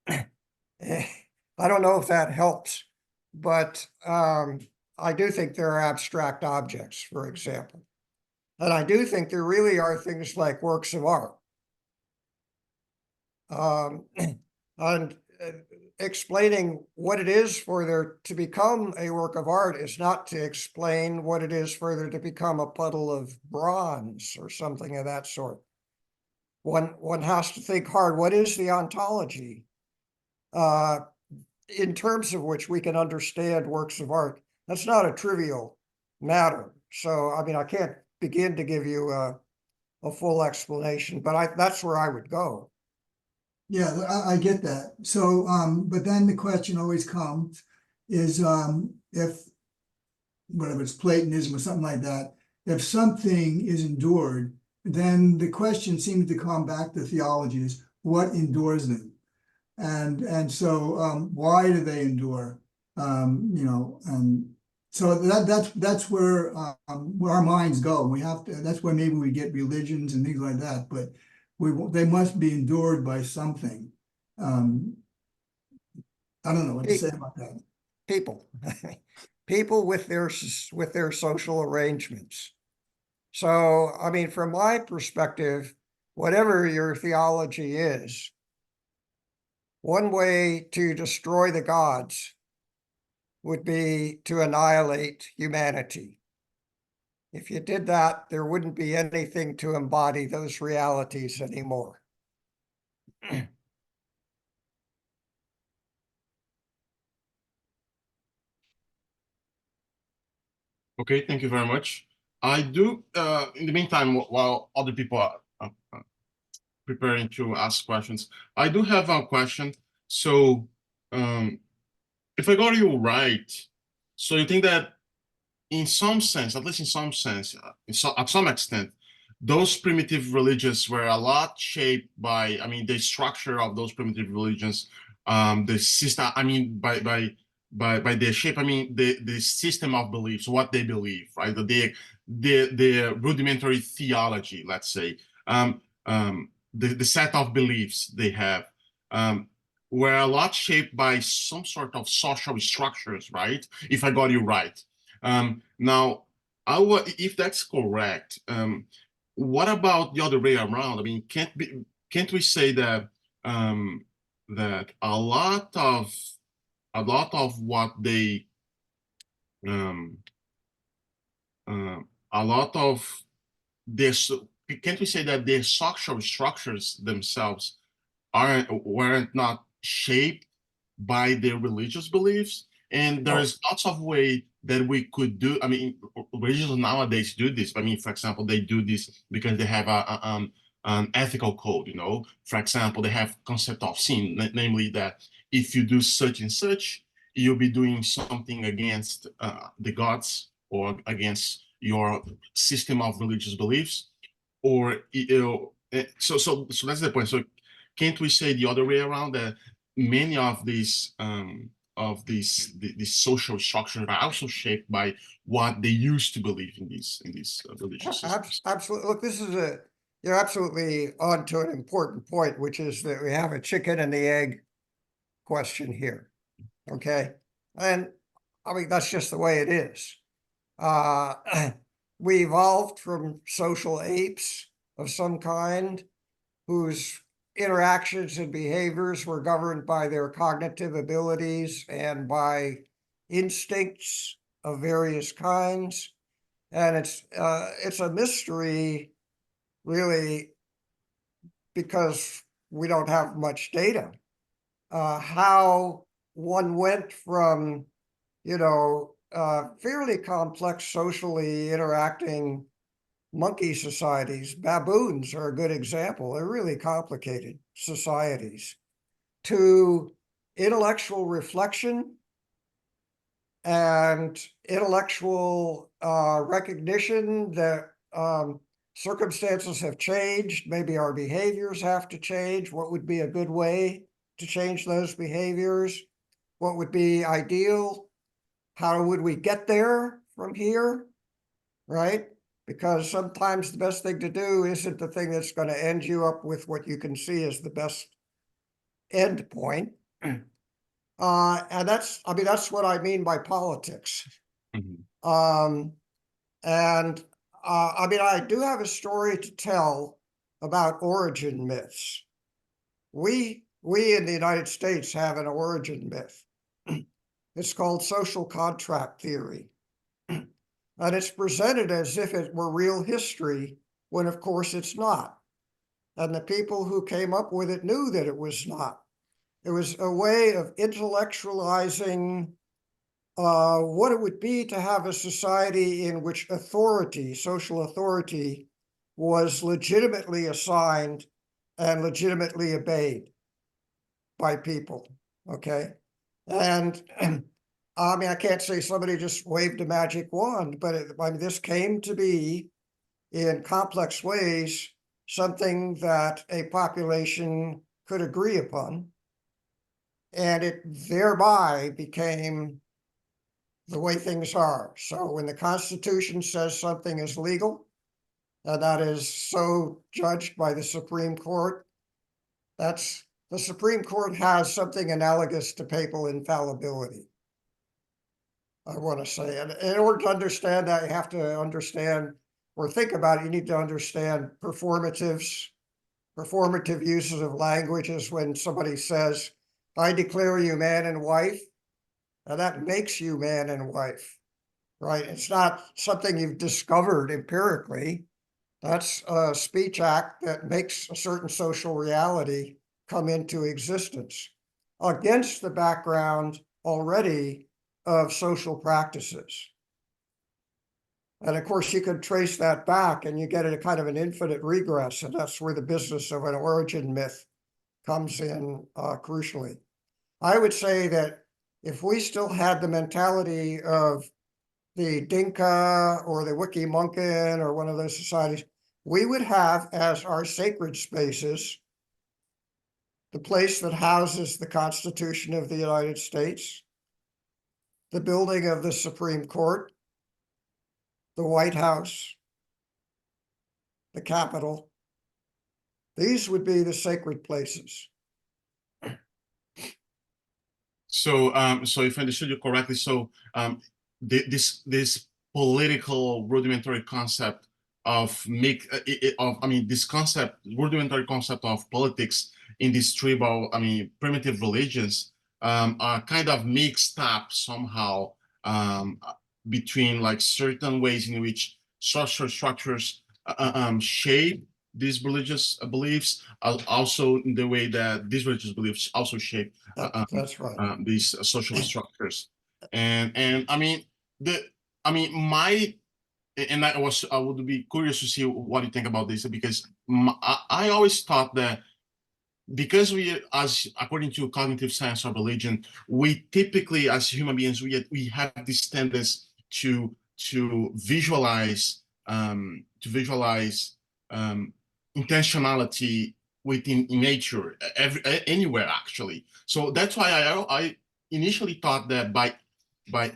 I don't know if that helps, but I do think there are abstract objects, for example. And I do think there really are things like works of art. And explaining what it is for there to become a work of art is not to explain what it is for there to become a puddle of bronze or something of that sort. One has to think hard. What is the ontology in terms of which we can understand works of art? That's not a trivial matter. So, I mean, I can't begin to give you a full explanation, but that's where I would go. Yeah, I get that. So, but then the question always comes is if, whatever it's Platonism or something like that, if something is endured, then the question seems to come back to theologies, what endures them? And so why do they endure? And so that's where our minds go. We have to, that's where maybe we get religions and things like that, but they must be endured by something. I don't know what to say about that. People with their social arrangements. So, I mean, from my perspective, whatever your theology is, one way to destroy the gods would be to annihilate humanity. If you did that, there wouldn't be anything to embody those realities anymore. Okay, thank you very much. I do, in the meantime, while other people are preparing to ask questions, I do have a question. So, if I got you right, so you think that in some sense, at least in some sense, at some extent, those primitive religions were a lot shaped by, I mean, the structure of those primitive religions, the system, I mean, by their shape, I mean, the system of beliefs, what they believe, right? The rudimentary theology, let's say, the set of beliefs they have, were a lot shaped by some sort of social structures, right? If I got you right. Now, if that's correct, what about the other way around? I mean, can't we say that that a lot of a lot of what they a lot of this, can't we say that their social structures themselves weren't not shaped by their religious beliefs? And there's lots of way that we could do. I mean, religions nowadays do this. I mean, for example, they do this because they have an ethical code. You know, for example, they have concept of sin, namely that if you do such and such, you'll be doing something against the gods or against your system of religious beliefs, or so that's the point. So can't we say the other way around, that many of these social structures are also shaped by what they used to believe in these religious systems? Absolutely. Look, you're absolutely on to an important point, which is that we have a chicken and the egg question here. Okay. And I mean, that's just the way it is. We evolved from social apes of some kind whose interactions and behaviors were governed by their cognitive abilities and by instincts of various kinds. And it's a mystery, really, because we don't have much data. How one went from, fairly complex socially interacting monkey societies. Baboons are a good example. They're really complicated societies. To intellectual reflection and intellectual recognition that circumstances have changed. Maybe our behaviors have to change. What would be a good way to change those behaviors? What would be ideal? How would we get there from here, right? Because sometimes the best thing to do isn't the thing that's going to end you up with what you can see as the best end point. And that's what I mean by politics. Mm-hmm. I do have a story to tell about origin myths. We in the United States have an origin myth. It's called social contract theory. And it's presented as if it were real history, when of course it's not. And the people who came up with it knew that it was not. It was a way of intellectualizing what it would be to have a society in which authority, social authority, was legitimately assigned and legitimately obeyed by people, okay? And I can't say somebody just waved a magic wand, but this came to be in complex ways something that a population could agree upon. And it thereby became the way things are. So when the Constitution says something is legal, and that is so judged by the Supreme Court, the Supreme Court has something analogous to papal infallibility, I want to say. And in order to understand that, you have to understand or think about it. You need to understand performative uses of language is when somebody says, I declare you man and wife, and that makes you man and wife, right? It's not something you've discovered empirically. That's a speech act that makes a certain social reality come into existence against the background already of social practices. And of course, you could trace that back and you get a kind of an infinite regress. And that's where the business of an origin myth comes in crucially. I would say that if we still had the mentality of the Dinka or the Wiki-Munkin or one of those societies, we would have as our sacred spaces the place that houses the Constitution of the United States, the building of the Supreme Court, the White House, the Capitol. These would be the sacred places. So, so if I understood you correctly, so this political rudimentary concept of this concept, rudimentary concept of politics in these tribal, primitive religions are kind of mixed up somehow between like certain ways in which social structures shape these religious beliefs, also in the way that these religious beliefs also shape That's right. these social structures. And I mean my and I would be curious to see what you think about this, because I always thought that because as according to cognitive science or religion, we typically as human beings we have this tendency to visualize intentionality within nature, anywhere actually. So that's why I initially thought that by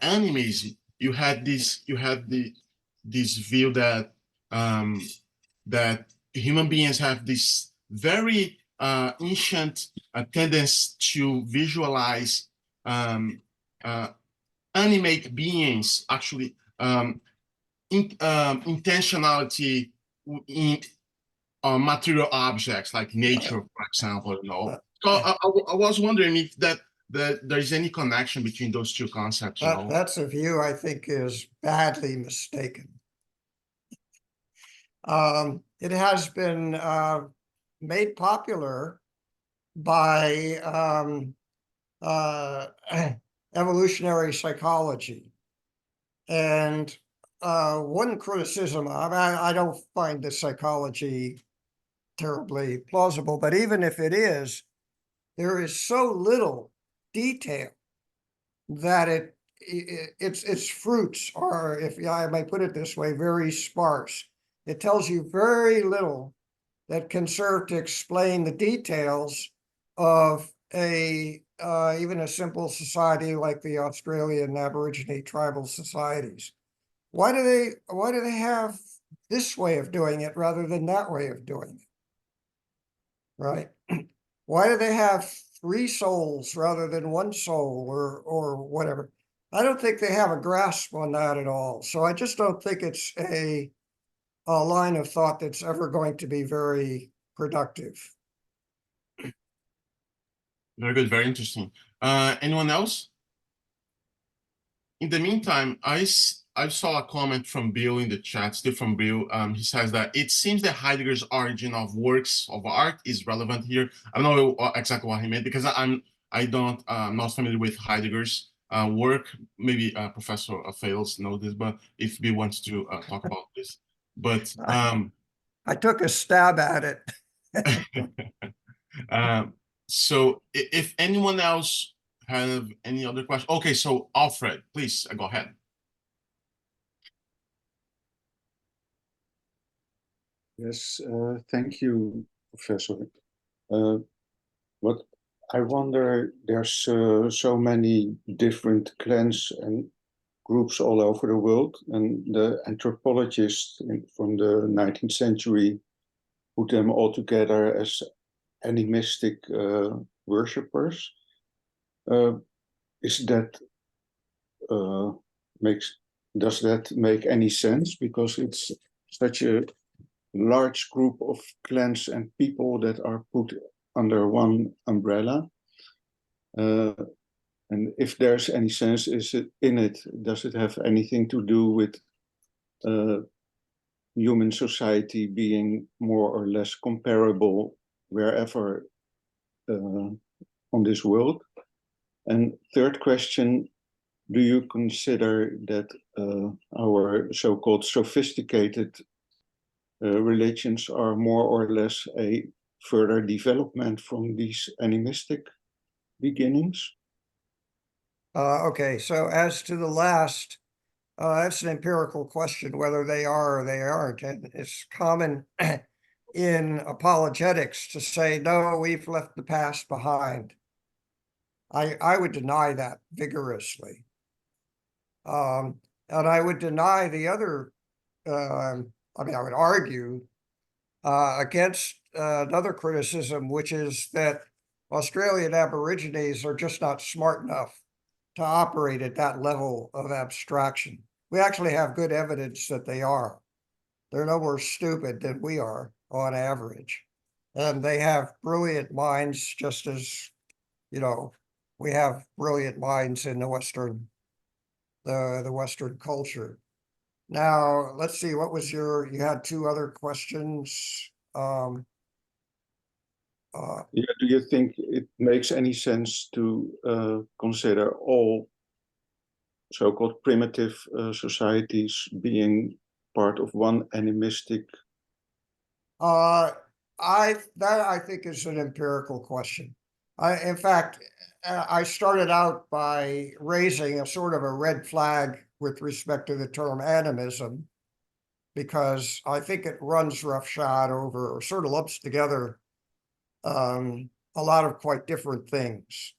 animism you had this view that that human beings have this very ancient tendency to visualize animate beings, actually intentionality in material objects like nature, for example. So I was wondering if that there is any connection between those two concepts. That's a view I think is badly mistaken. It has been made popular by evolutionary psychology. And one criticism, I don't find the psychology terribly plausible, but even if it is, there is so little detail that its fruits are, if I may put it this way, very sparse. It tells you very little that can serve to explain the details of even a simple society like the Australian Aborigine tribal societies. Why do they have this way of doing it rather than that way of doing it? Right? Why do they have 3 souls rather than 1 soul or whatever? I don't think they have a grasp on that at all. So I just don't think it's a line of thought that's ever going to be very productive. Very good, very interesting. Anyone else? In the meantime, I saw a comment from Bill in the chat, still from Bill. He says that it seems that Heidegger's origin of works of art is relevant here. I don't know exactly what he meant, because I'm not familiar with Heidegger's work. Maybe Professor Fales knows this, but if Bill wants to talk about this. But I took a stab at it. So if anyone else have any other questions, okay, so Alfred, please go ahead. Yes, thank you, Professor. What I wonder, there's so many different clans and groups all over the world, and the anthropologists from the 19th century put them all together as animistic worshippers. Does that make any sense? Because it's such a large group of clans and people that are put under one umbrella. And if there's any sense in it, does it have anything to do with human society being more or less comparable wherever on this world? And third question, do you consider that our so-called sophisticated religions are more or less a further development from these animistic beginnings? Okay, so as to the last, that's an empirical question, whether they are or they aren't. And it's common in apologetics to say, no, we've left the past behind. I would deny that vigorously. And I would deny the other, I would argue against another criticism, which is that Australian Aborigines are just not smart enough to operate at that level of abstraction. We actually have good evidence that they are. They're no more stupid than we are on average. And they have brilliant minds, just as, we have brilliant minds in the Western culture. Now, let's see, what was you had two other questions. Yeah, do you think it makes any sense to consider all so-called primitive societies being part of one animistic? I think is an empirical question. In fact, I started out by raising a sort of a red flag with respect to the term animism, because I think it runs roughshod over, or sort of lumps together, a lot of quite different things.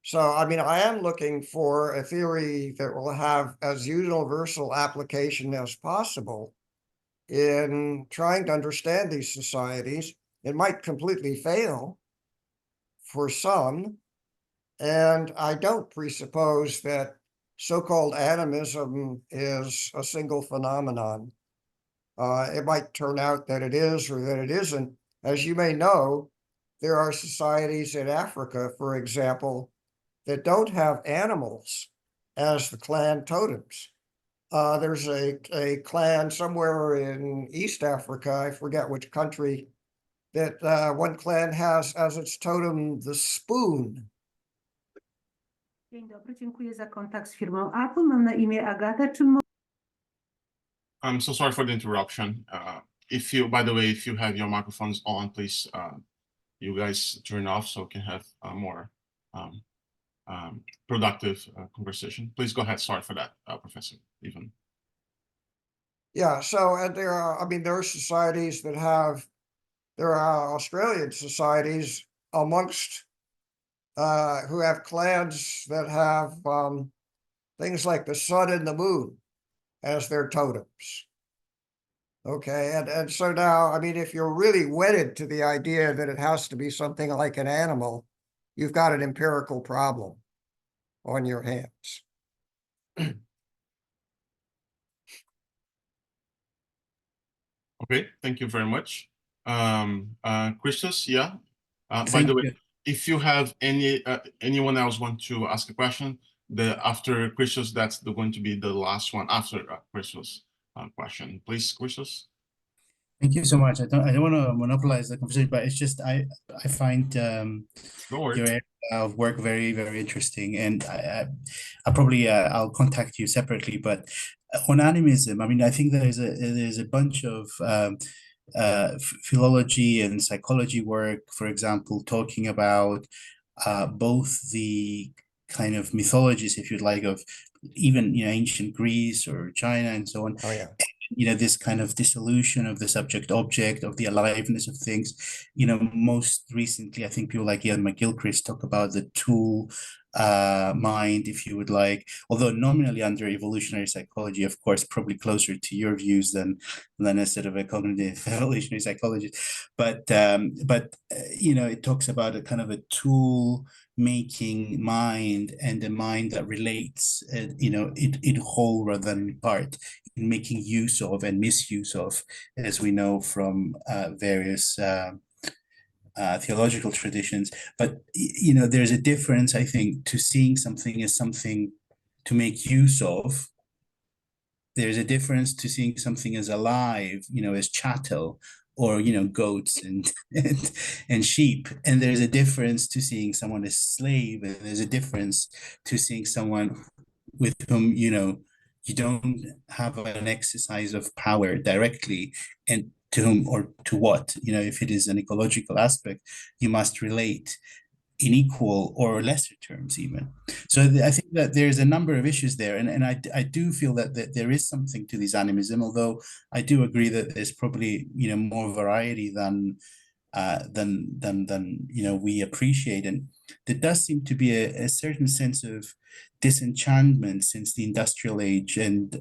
So, I mean, I am looking for a theory that will have as universal application as possible in trying to understand these societies. It might completely fail for some, and I don't presuppose that so-called animism is a single phenomenon. It might turn out that it is or that it isn't. As you may know, there are societies in Africa, for example, that don't have animals as the clan totems. There's a clan somewhere in East Africa, I forget which country, that one clan has as its totem the spoon. Dzień dobry, dziękuję za kontakt z firmą Apple. Mam na imię Agata. Czy I'm so sorry for the interruption. If you, by the way, if you have your microphones on, please, you guys turn off so we can have a more productive conversation. Please go ahead. Sorry for that, Professor. Even. Yeah, so and there are, I mean, there are societies that have, there are Australian societies amongst who have clans that have things like the sun and the moon as their totems. Okay, and so now, I mean, if you're really wedded to the idea that it has to be something like an animal, you've got an empirical problem on your hands. Okay, thank you very much. Christos, yeah. By Thank the way, you. if you have anyone else want to ask a question, after Christos, that's going to be the last one after Christos' question. Please, Christos. Thank you so much. I don't want to monopolize the conversation, but it's just I find your area of work very, very interesting, and I probably I'll contact you separately. But on animism, I mean, I think there's a bunch of philology and psychology work, for example, talking about both the kind of mythologies, if you'd like, of even ancient Greece or China and so on. Oh yeah. This kind of dissolution of the subject object, of the aliveness of things. Most recently, I think people like Ian McGilchrist talk about the tool mind, if you would like, although nominally under evolutionary psychology, of course, probably closer to your views than a sort of a cognitive evolutionary psychologist. But it talks about a kind of a tool making mind, and a mind that relates, in whole rather than in part, in making use of and misuse of, as we know from various theological traditions. But there's a difference, I think, to seeing something as something to make use of. There's a difference to seeing something as alive, as chattel, or goats and sheep. And there's a difference to seeing someone as slave, and there's a difference to seeing someone with whom you don't have an exercise of power directly, and to whom or to what, if it is an ecological aspect, you must relate in equal or lesser terms even. So I think that there's a number of issues there, and I do feel that there is something to this animism, although I do agree that there's probably more variety than we appreciate. And there does seem to be a certain sense of disenchantment since the industrial age and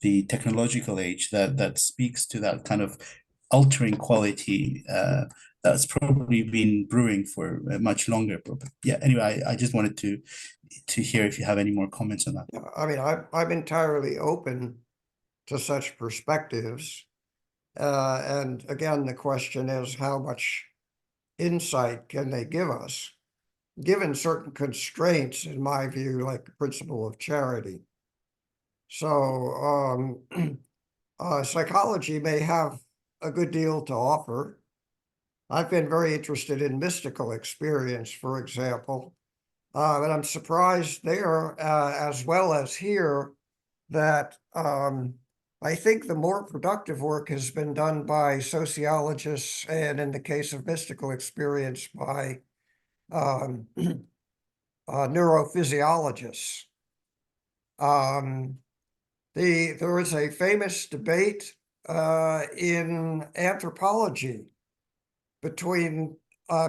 the technological age that speaks to that kind of altering quality that's probably been brewing for much longer. But yeah, anyway, I just wanted to hear if you have any more comments on that. Yeah, I mean, I'm entirely open to such perspectives. And again, the question is, how much insight can they give us? given certain constraints, in my view, like the principle of charity. So psychology may have a good deal to offer. I've been very interested in mystical experience, for example, and I'm surprised there, as well as here, that I think the more productive work has been done by sociologists, and in the case of mystical experience, by neurophysiologists. There is a famous debate in anthropology between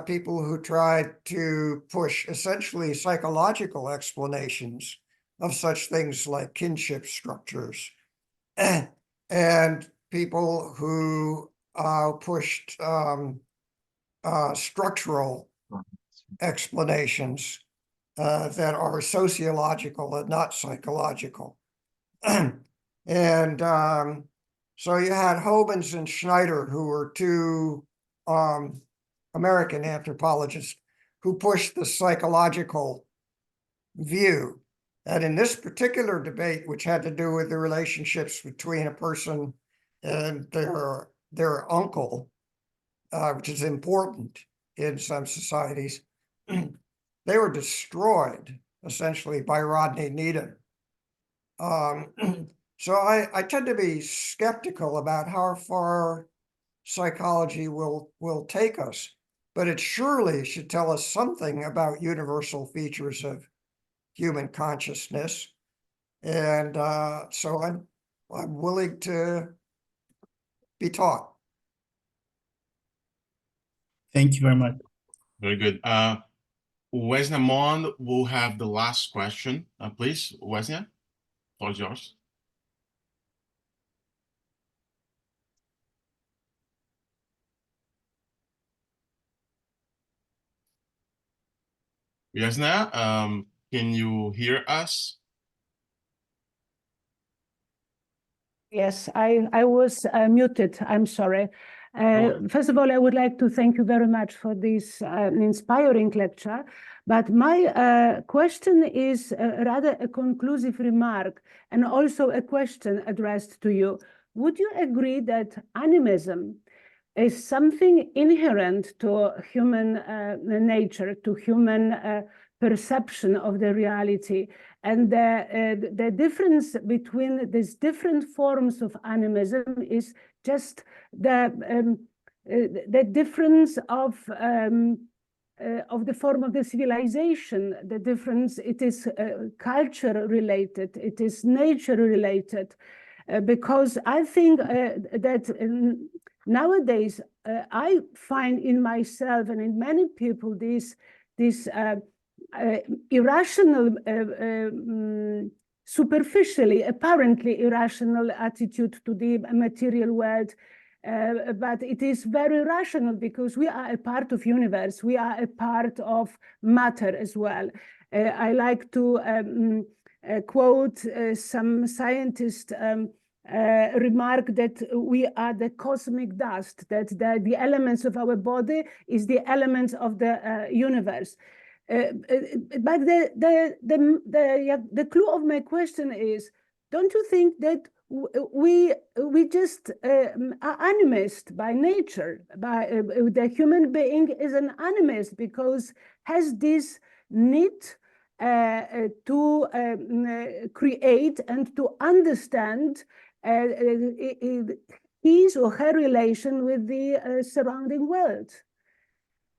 people who tried to push essentially psychological explanations of such things like kinship structures, and people who pushed structural explanations that are sociological and not psychological. And so you had Hobbes and Schneider, who were two American anthropologists who pushed the psychological view. And in this particular debate, which had to do with the relationships between a person and their uncle, which is important in some societies, they were destroyed essentially by Rodney Needham. So I tend to be skeptical about how far psychology will take us, but it surely should tell us something about universal features of human consciousness. And so I'm willing to be taught. Thank you very much. Very good. Wesnia Mond will have the last question. Please, Wesnia, floor is yours. Wesnia, can you hear us? Yes, I was muted. I'm sorry. First of all, I would like to thank you very much for this inspiring lecture. But my question is rather a conclusive remark and also a question addressed to you. Would you agree that animism is something inherent to human nature, to human perception of the reality? And the difference between these different forms of animism is just the difference of the form of the civilization. The difference, it is culture related, it is nature related, because I think that nowadays I find in myself and in many people this irrational, superficially, apparently irrational attitude to the material world, but it is very rational because we are a part of universe, we are a part of matter as well. I like to quote some scientist remark that we are the cosmic dust, that the elements of our body is the elements of the universe. But the clue of my question is, don't you think that we just are animist by nature? The human being is an animist because has this need to create and to understand his or her relation with the surrounding world.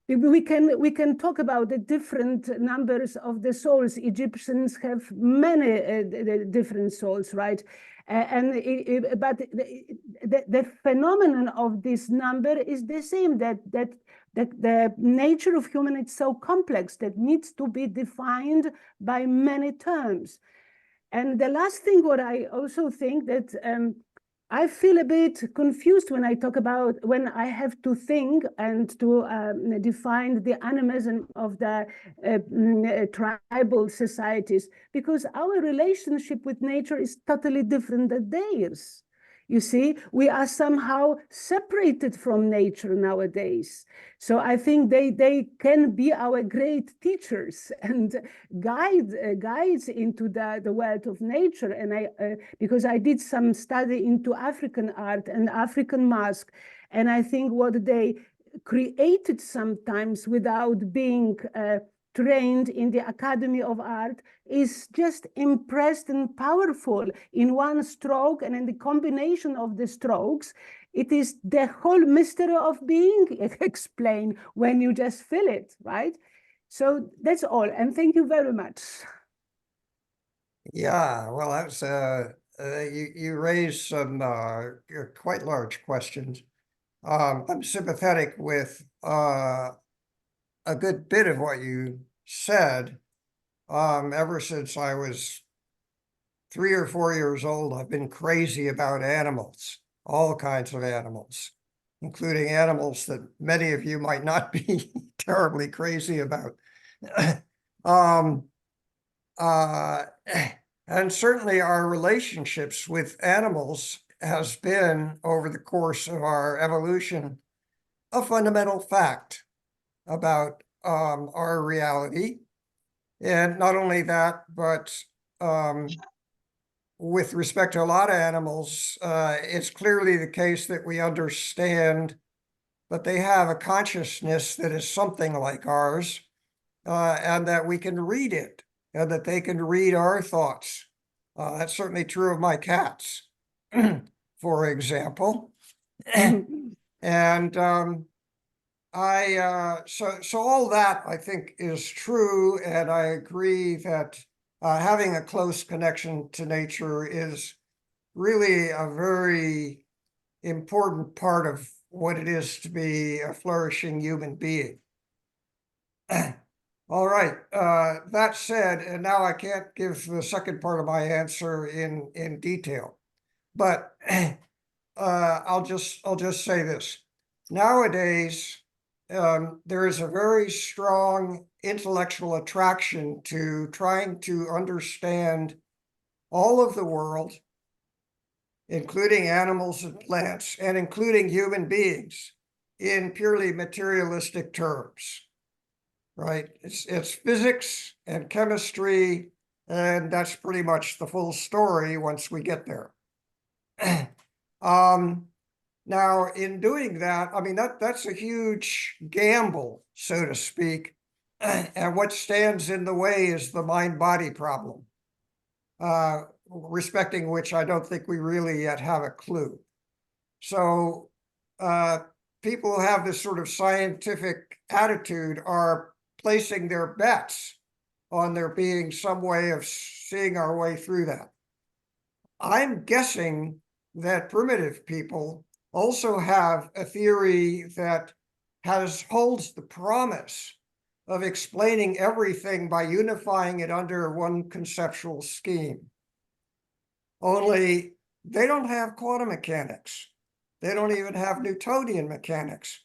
We can talk about the different numbers of the souls. Egyptians have many different souls, right? But the phenomenon of this number is the same, that the nature of human is so complex that needs to be defined by many terms. And the last thing, what I also think that I feel a bit confused when I talk about, when I have to think and to define the animism of the tribal societies, because our relationship with nature is totally different than theirs. You see, we are somehow separated from nature nowadays. So I think they can be our great teachers and guides into the world of nature. And because I did some study into African art and African mask, and I think what they created sometimes without being trained in the Academy of Art is just impressed and powerful in one stroke, and in the combination of the strokes, it is the whole mystery of being explained when you just feel it, right? So that's all, and thank you very much. Yeah, well, that's you raised some quite large questions. I'm sympathetic with a good bit of what you said. Ever since I was 3 or 4 years old, I've been crazy about animals, all kinds of animals, including animals that many of you might not be terribly crazy about. And certainly our relationships with animals has been, over the course of our evolution, a fundamental fact about our reality. And not only that, but with respect to a lot of animals, it's clearly the case that we understand that they have a consciousness that is something like ours, and that we can read it, and that they can read our thoughts. That's certainly true of my cats, for example. And so all that I think is true, and I agree that having a close connection to nature is really a very important part of what it is to be a flourishing human being. All right, that said, and now I can't give the second part of my answer in detail, but I'll just say this. Nowadays, there is a very strong intellectual attraction to trying to understand all of the world, including animals and plants, and including human beings, in purely materialistic terms, right? It's physics and chemistry, and that's pretty much the full story once we get there. Now, in doing that, I mean, that's a huge gamble, so to speak. And what stands in the way is the mind-body problem, respecting which I don't think we really yet have a clue. So people who have this sort of scientific attitude are placing their bets on there being some way of seeing our way through that. I'm guessing that primitive people also have a theory that holds the promise of explaining everything by unifying it under one conceptual scheme. Only they don't have quantum mechanics. They don't even have Newtonian mechanics.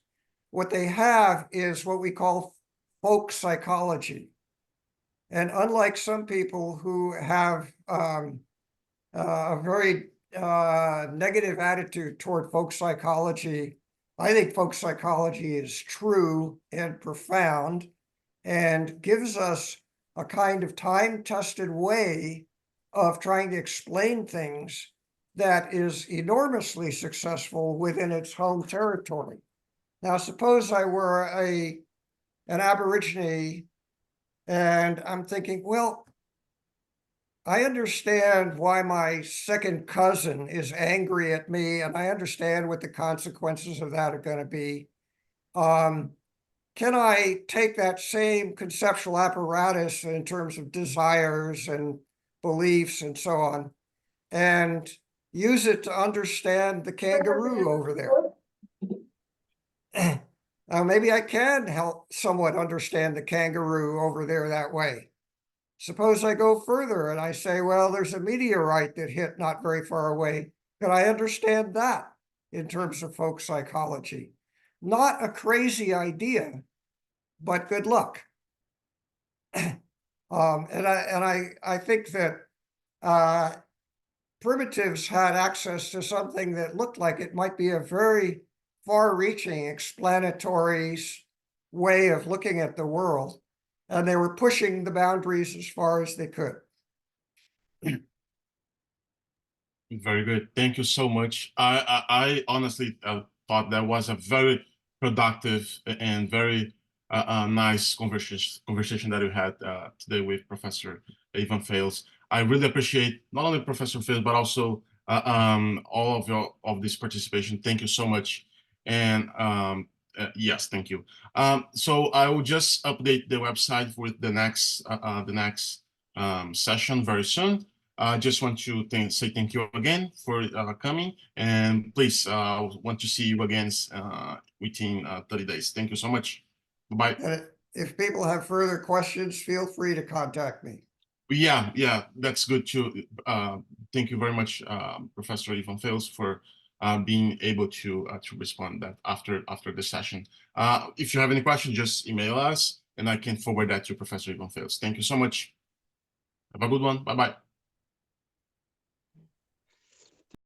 What they have is what we call folk psychology. And unlike some people who have a very negative attitude toward folk psychology, I think folk psychology is true and profound and gives us a kind of time-tested way of trying to explain things that is enormously successful within its home territory. Now, suppose I were an Aborigine, and I'm thinking, well, I understand why my second cousin is angry at me, and I understand what the consequences of that are going to be. Can I take that same conceptual apparatus in terms of desires and beliefs and so on, and use it to understand the kangaroo over there? Maybe I can help somewhat understand the kangaroo over there that way. Suppose I go further and I say, well, there's a meteorite that hit not very far away. Can I understand that in terms of folk psychology? Not a crazy idea, but good luck. And I think that primitives had access to something that looked like it might be a very far-reaching explanatory way of looking at the world, and they were pushing the boundaries as far as they could. Very good. Thank you so much. I honestly thought that was a very productive and very nice conversation that we had today with Professor Ivan Fales. I really appreciate not only Professor Fales, but also all of this participation. Thank you so much. And yes, thank you. So I will just update the website with the next session very soon. I just want to say thank you again for coming, and please want to see you again within 30 days. Thank you so much. Bye-bye. If people have further questions, feel free to contact me. Yeah, that's good too. Thank you very much, Professor Ivan Fales, for being able to respond that after the session. If you have any questions, just email us, and I can forward that to Professor Ivan Fales. Thank you so much. Have a good one. Bye-bye.